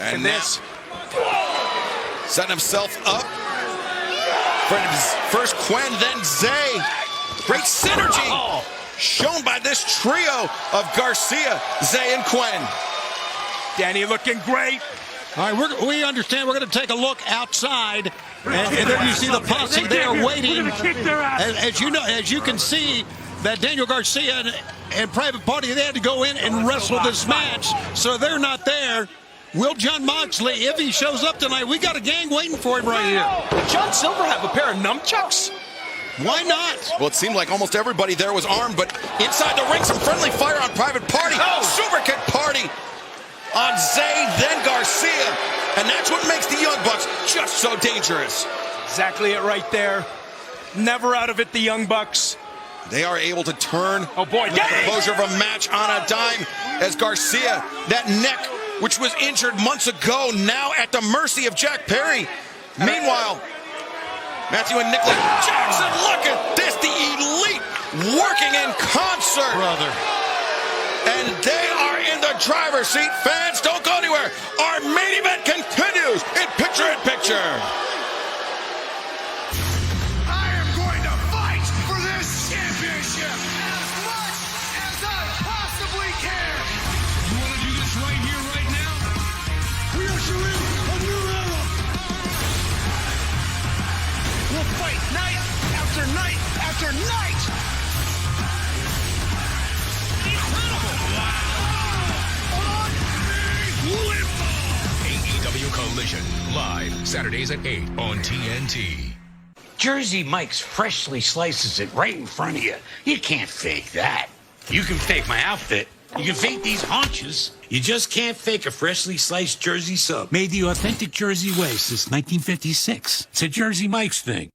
And this setting himself up for his first Quinn, then Zay. Great synergy shown by this trio of Garcia, Zay, and Quinn. Danny looking great. All right, we understand. We're going to take a look outside, and there you see the posse there waiting. As you know, as you can see, that Daniel Garcia and Private Party, they had to go in and wrestle this match, so they're not there. Will Jon Moxley, if he shows up tonight, we got a gang waiting for him right here. Did John Silver have a pair of nunchucks? Why not? Well, it seemed like almost everybody there was armed, but inside the ring, some friendly fire on Private Party. Super kick Party on Zay, then Garcia. And that's what makes the Young Bucks just so dangerous. Exactly it right there. Never out of it, the Young Bucks. They are able to turn the closure of a match on a dime as Garcia, that neck, which was injured months ago, now at the mercy of Jack Perry. Meanwhile, Matthew and Nicholas Jackson, look at this, the Elite working in concert. Brother. And they are in the driver's seat. Fans, don't go anywhere. Our main event continues in picture-in-picture. I am going to fight for this championship as much as I possibly can. You want to do this right here, right now? We usher in a new era. We'll fight night after night after night. Incredible. Wow. Collision, live Saturdays at 8 on TNT. Jersey Mike's freshly slices it right in front of you. You can't fake that. You can fake my outfit. You can fake these haunches. You just can't fake a freshly sliced Jersey sub. Made the authentic Jersey way since 1956. It's a Jersey Mike's thing.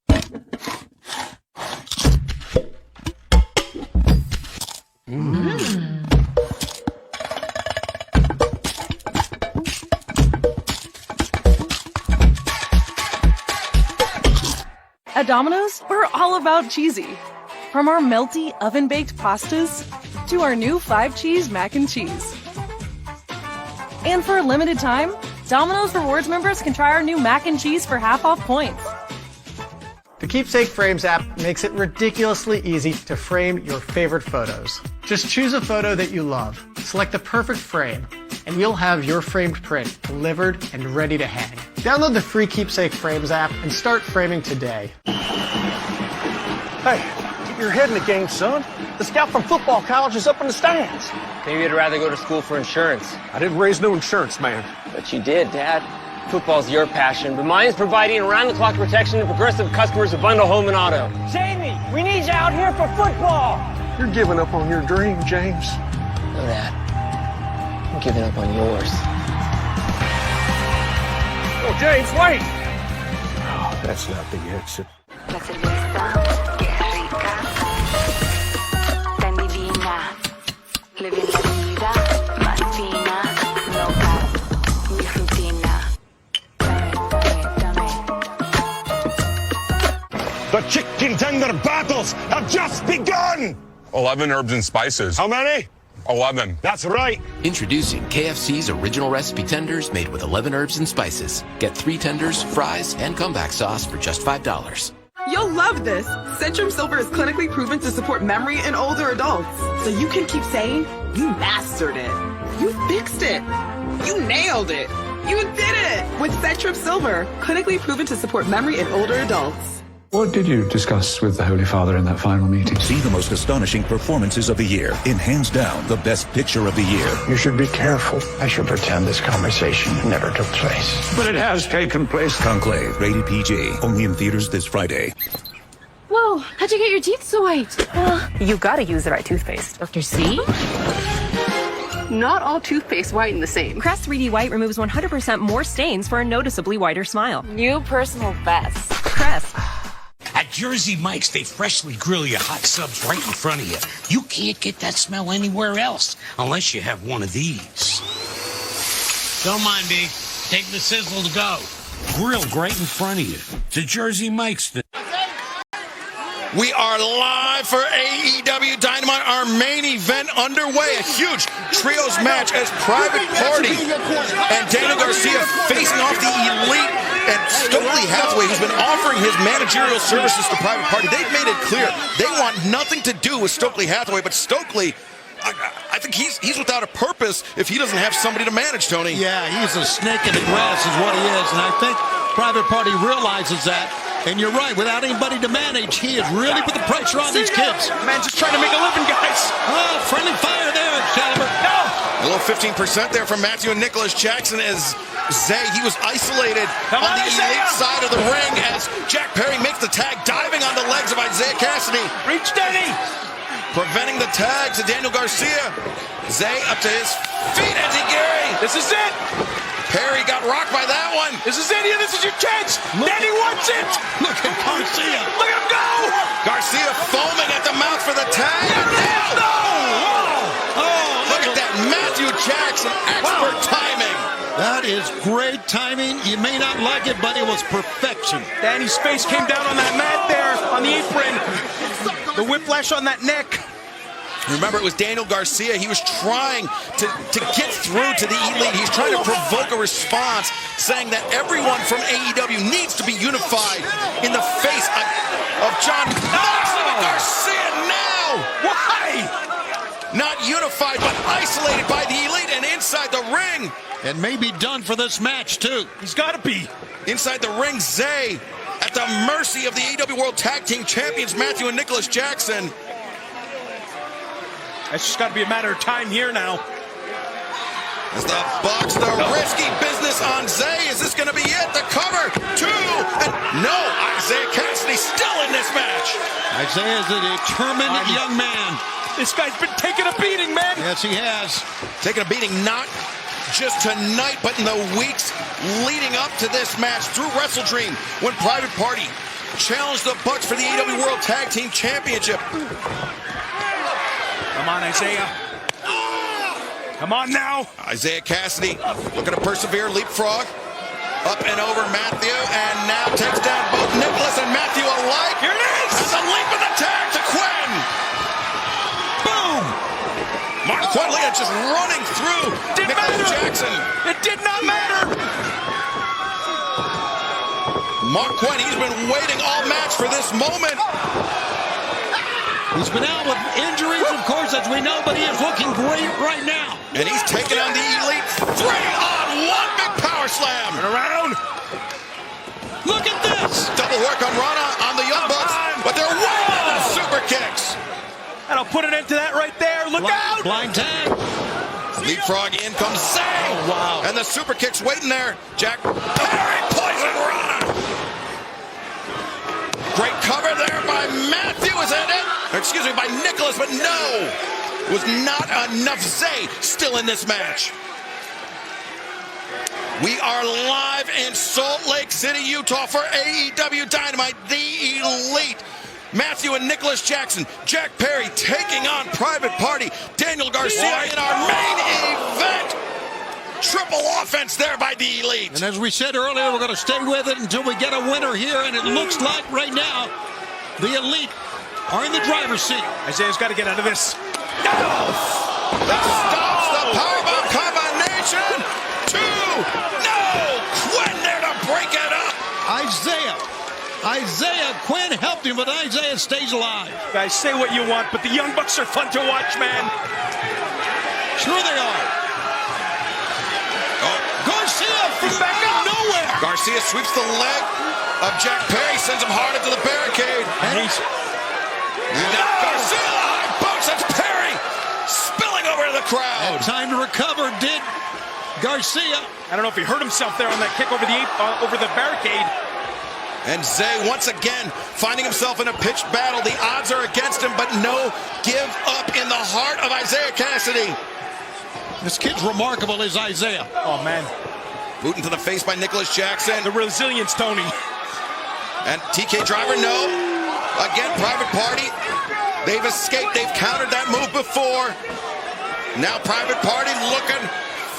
At Domino's, we're all about cheesy. From our melty oven-baked pastas to our new 5-cheese mac and cheese. And for a limited time, Domino's Rewards members can try our new mac and cheese for half off points. The Keepsake Frames app makes it ridiculously easy to frame your favorite photos. Just choose a photo that you love, select the perfect frame, and you'll have your framed print delivered and ready to hang. Download the free Keepsake Frames app and start framing today. Hey, keep your head in the game, son. The scout from football college is up in the stands. Maybe you'd rather go to school for insurance. I didn't raise no insurance, man. But you did, Dad. Football's your passion, but mine's providing around-the-clock protection to progressive customers of Bundle Home and Auto. Jamie, we need you out here for football. You're giving up on your dream, James. No, Dad. I'm giving up on yours. Oh, James, wait! Oh, that's not the exit. La cerveza, que es rica, tan divina, le ven la vida más fina, loca, mi rutina. The chicken tender battles have just begun! 11 herbs and spices. How many? 11. That's right. Introducing KFC's original recipe tenders made with 11 herbs and spices. Get 3 tenders, fries, and comeback sauce for just $5. You'll love this. Centrum Silver is clinically proven to support memory in older adults. So you can keep saying, you mastered it. You fixed it. You nailed it. You did it with Centrum Silver, clinically proven to support memory in older adults. What did you discuss with the Holy Father in that final meeting? See the most astonishing performances of the year in hands down the best picture of the year. You should be careful. I should pretend this conversation never took place. But it has taken place. Conclave, rated PG, only in theaters this Friday. Whoa, how'd you get your teeth so white? You gotta use the right toothpaste. Dr. C? Not all toothpaste whiten the same. Crest 3D White removes 100% more stains for a noticeably whiter smile. New personal best. Crest. At Jersey Mike's, they freshly grill you hot subs right in front of you. You can't get that smell anywhere else unless you have one of these. Don't mind me. Take the sizzle to go. Grilled right in front of you. It's a Jersey Mike's thing. We are live for AEW Dynamite, our main event underway. A huge trios match as Private Party and Daniel Garcia facing off the Elite and Stokely Hathaway, who's been offering his managerial services to Private Party. They've made it clear they want nothing to do with Stokely Hathaway, but Stokely, I think he's without a purpose if he doesn't have somebody to manage, Tony. Yeah, he's a snake in the grass is what he is, and I think Private Party realizes that. And you're right, without anybody to manage, he has really put the pressure on these kids. Man, just trying to make a living, guys. Oh, friendly fire there, Excalibur. No! A little 15% there from Matthew and Nicholas Jackson as Zay, he was isolated on the Elite side of the ring as Jack Perry makes the tag, diving on the legs of Isaiah Cassidy. Reach Denny! Preventing the tag to Daniel Garcia. Zay up to his feet as he Gary. This is it! Perry got rocked by that one. This is it here. This is your chance. Danny wants it. Look at Garcia. Look at him go. Garcia foaming at the mouth for the tag. No. Look at that. Matthew Jackson, expert timing. That is great timing. You may not like it, but it was perfection. Danny's face came down on that mat there on the apron. The whiplash on that neck. Remember, it was Daniel Garcia. He was trying to get through to the Elite. He's trying to provoke a response, saying that everyone from AEW needs to be unified in the face of John Moxley. Garcia now! Why? Not unified, but isolated by the Elite and inside the ring. And maybe done for this match, too. He's got to be. Inside the ring, Zay at the mercy of the AEW World Tag Team Champions, Matthew and Nicholas Jackson. It's just got to be a matter of time here now. As the Bucks, the risky business on Zay. Is this going to be it? The cover, 2, and no, Isaiah Cassidy still in this match. Isaiah is a determined young man. This guy's been taking a beating, man. Yes, he has. Taking a beating not just tonight, but in the weeks leading up to this match through Wrestle Dream when Private Party challenged the Bucks for the AEW World Tag Team Championship. Come on, Isaiah. Come on now. Isaiah Cassidy looking to persevere, leapfrog. Up and over Matthew, and now takes down both Nicholas and Matthew alike. Here it is! And the leap of the tag to Quinn. Boom! Mark Quinlia just running through Nicholas Jackson. It did not matter. Mark Quinn, he's been waiting all match for this moment. He's been out with injuries, of course, as we know, but he is looking great right now. And he's taking on the Elite 3-on-1 big power slam. Turn around. Look at this. Double work on Rana on the Young Bucks, but they're waiting on the super kicks. That'll put an end to that right there. Look out. Blind tag. Leapfrog in comes Zay. Oh, wow. And the super kicks waiting there. Jack Perry poison Rana. Great cover there by Matthew. Is that it? Excuse me, by Nicholas, but no. It was not enough. Zay still in this match. We are live in Salt Lake City, Utah for AEW Dynamite, the Elite. Matthew and Nicholas Jackson, Jack Perry taking on Private Party, Daniel Garcia in our main event. Triple offense there by the Elite. And as we said earlier, we're going to stay with it until we get a winner here, and it looks like right now the Elite are in the driver's seat. Isaiah's got to get out of this. That stops the powerbomb combination. 2. No! Quinn there to break it up. Isaiah Quinn helped him, but Isaiah stays alive. Guys, say what you want, but the Young Bucks are fun to watch, man. Sure they are. Garcia from back out of nowhere. Garcia sweeps the leg of Jack Perry, sends him hard into the barricade. And he's... Garcia, high box, that's Perry spilling over to the crowd. Time to recover, did Garcia. I don't know if he hurt himself there on that kick over the barricade. And Zay once again finding himself in a pitched battle. The odds are against him, but no give up in the heart of Isaiah Cassidy. This kid's remarkable, is Isaiah. Oh, man. Boot into the face by Nicholas Jackson. The resilience, Tony. And TK Driver, no. Again, Private Party. They've escaped. They've countered that move before. Now Private Party looking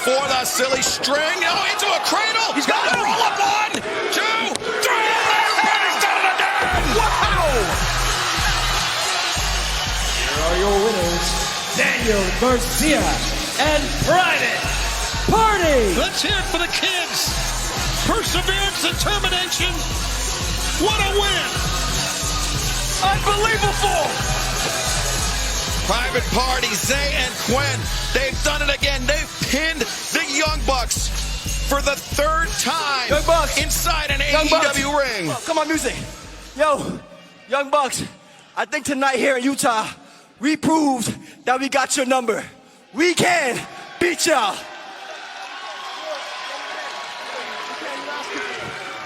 for the silly string. Oh, into a cradle. He's got the roll up. 1, 2, 3. And he's done it again. Wow. Here are your winners, Daniel Garcia and Private Party. Let's hear it for the kids. Perseverance, determination. What a win. Unbelievable. Private Party, Zay and Quinn. They've done it again. They've pinned the Young Bucks for the 3rd time Young Bucks. inside an Young AEW Bucks. ring. Come on, music. Yo, Young Bucks, I think tonight here in Utah, we proved that we got your number. We can beat y'all.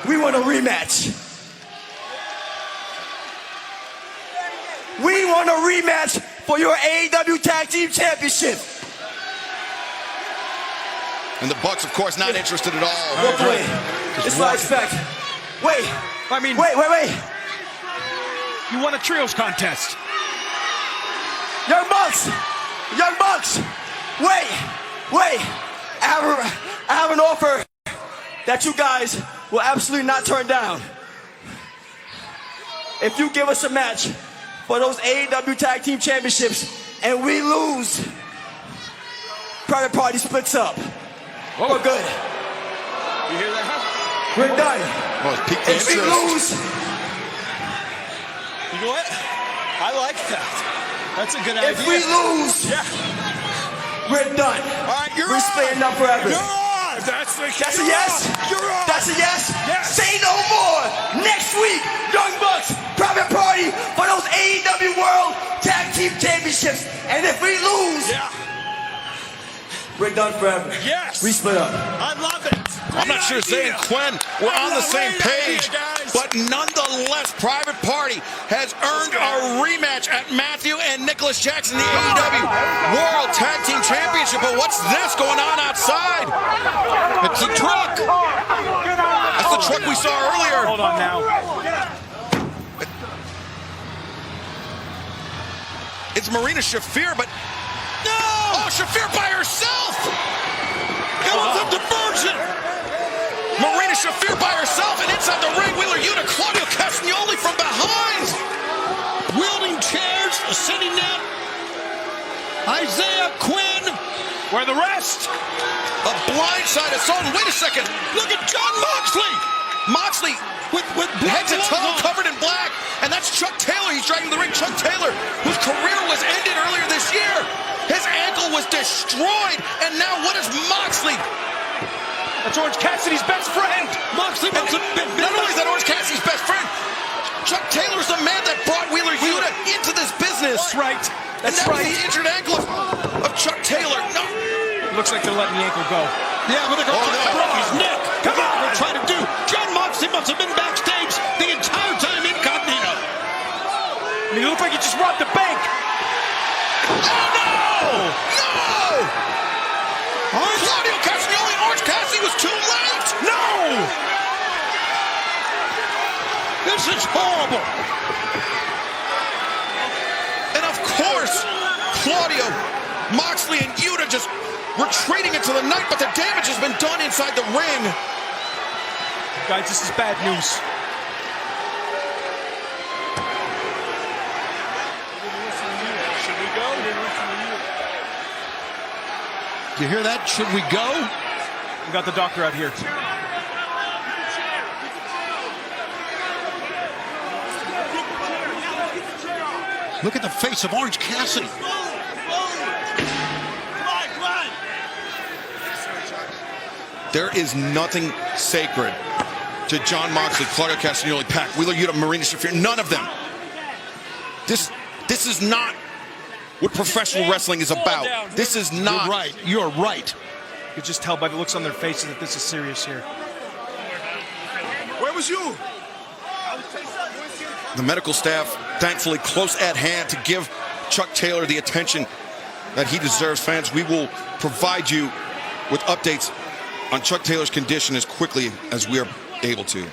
We want a rematch. We want a rematch for your AEW Tag Team Championship. And the Bucks, of course, not interested at all. Walk away. It's what I expect. Wait. I mean, wait. You won a trios contest. Young Bucks. Wait. I have an offer that you guys will absolutely not turn down. If you give us a match for those AEW Tag Team Championships and we lose, Private Party splits up. Whoa. We're good. You hear that? We're done. Oh, it's peaked If we lose, you know what? I like that. That's a good idea. if we lose, we're done. All right, We're splitting up forever. You're on. That's a yes. You're on. That's a yes. Yes. Say no more. Next week, Young Bucks, Private Party for those AEW World Tag Team Championships. And if we lose, We're done forever. Yes. We split up. I love it. I'm not sure Zay and Quinn were on the same page, but nonetheless, Private Party has earned a rematch at Matthew and Nicholas Jackson, the AEW World Tag Team Championship. But what's this going on outside? It's a truck. That's the truck we saw earlier. Hold on now. It's Marina Shafir, but no! Oh, Shafir by herself! It was a diversion! Marina Shafir by herself, and inside the ring, Wheeler Yuta, Claudio Castagnoli from behind! Wielding chairs, sitting down. Isaiah Quinn. Where the rest? A blindside assault. Wait a second. Look at John Moxley. Moxley with head to toe covered in black. And that's Chuck Taylor. He's dragging the ring. Chuck Taylor, whose career was ended earlier this year. His ankle was destroyed. And now what is Moxley? That's Orange Cassidy's best friend. Moxley wants a big. Not only is that Orange Cassidy's best friend, Chuck Taylor's the man that brought Wheeler Yuta into this business. That's right. That's and that right. was the injured ankle of Chuck Taylor. No. Looks like they're letting the ankle go. Yeah, but they're going to break his neck. Come on. They're trying to do. John Moxley must have been backstage the entire time incognito. I mean, it looked like he just robbed the bank. Oh, no! No! Claudio Castagnoli and Orange Cassidy was too late! No! This is horrible. And of course, Claudio, Moxley, and Yuta just retreating into the night, but the damage has been done inside the ring. Guys, this is bad news. Should we go? Do you hear that? Should we go? We got the doctor out here. Look at the face of Orange Cassidy. There is nothing sacred to John Moxley, Claudio Castagnoli, Pac, Wheeler Yuta, Marina Shafir. None of them. This is not what professional wrestling is about. This is not. You're right. You're right. You could just tell by the looks on their faces that this is serious here. Where was you? The medical staff, thankfully, close at hand to give Chuck Taylor the attention that he deserves. Fans, we will provide you with updates on Chuck Taylor's condition as quickly as we are able to.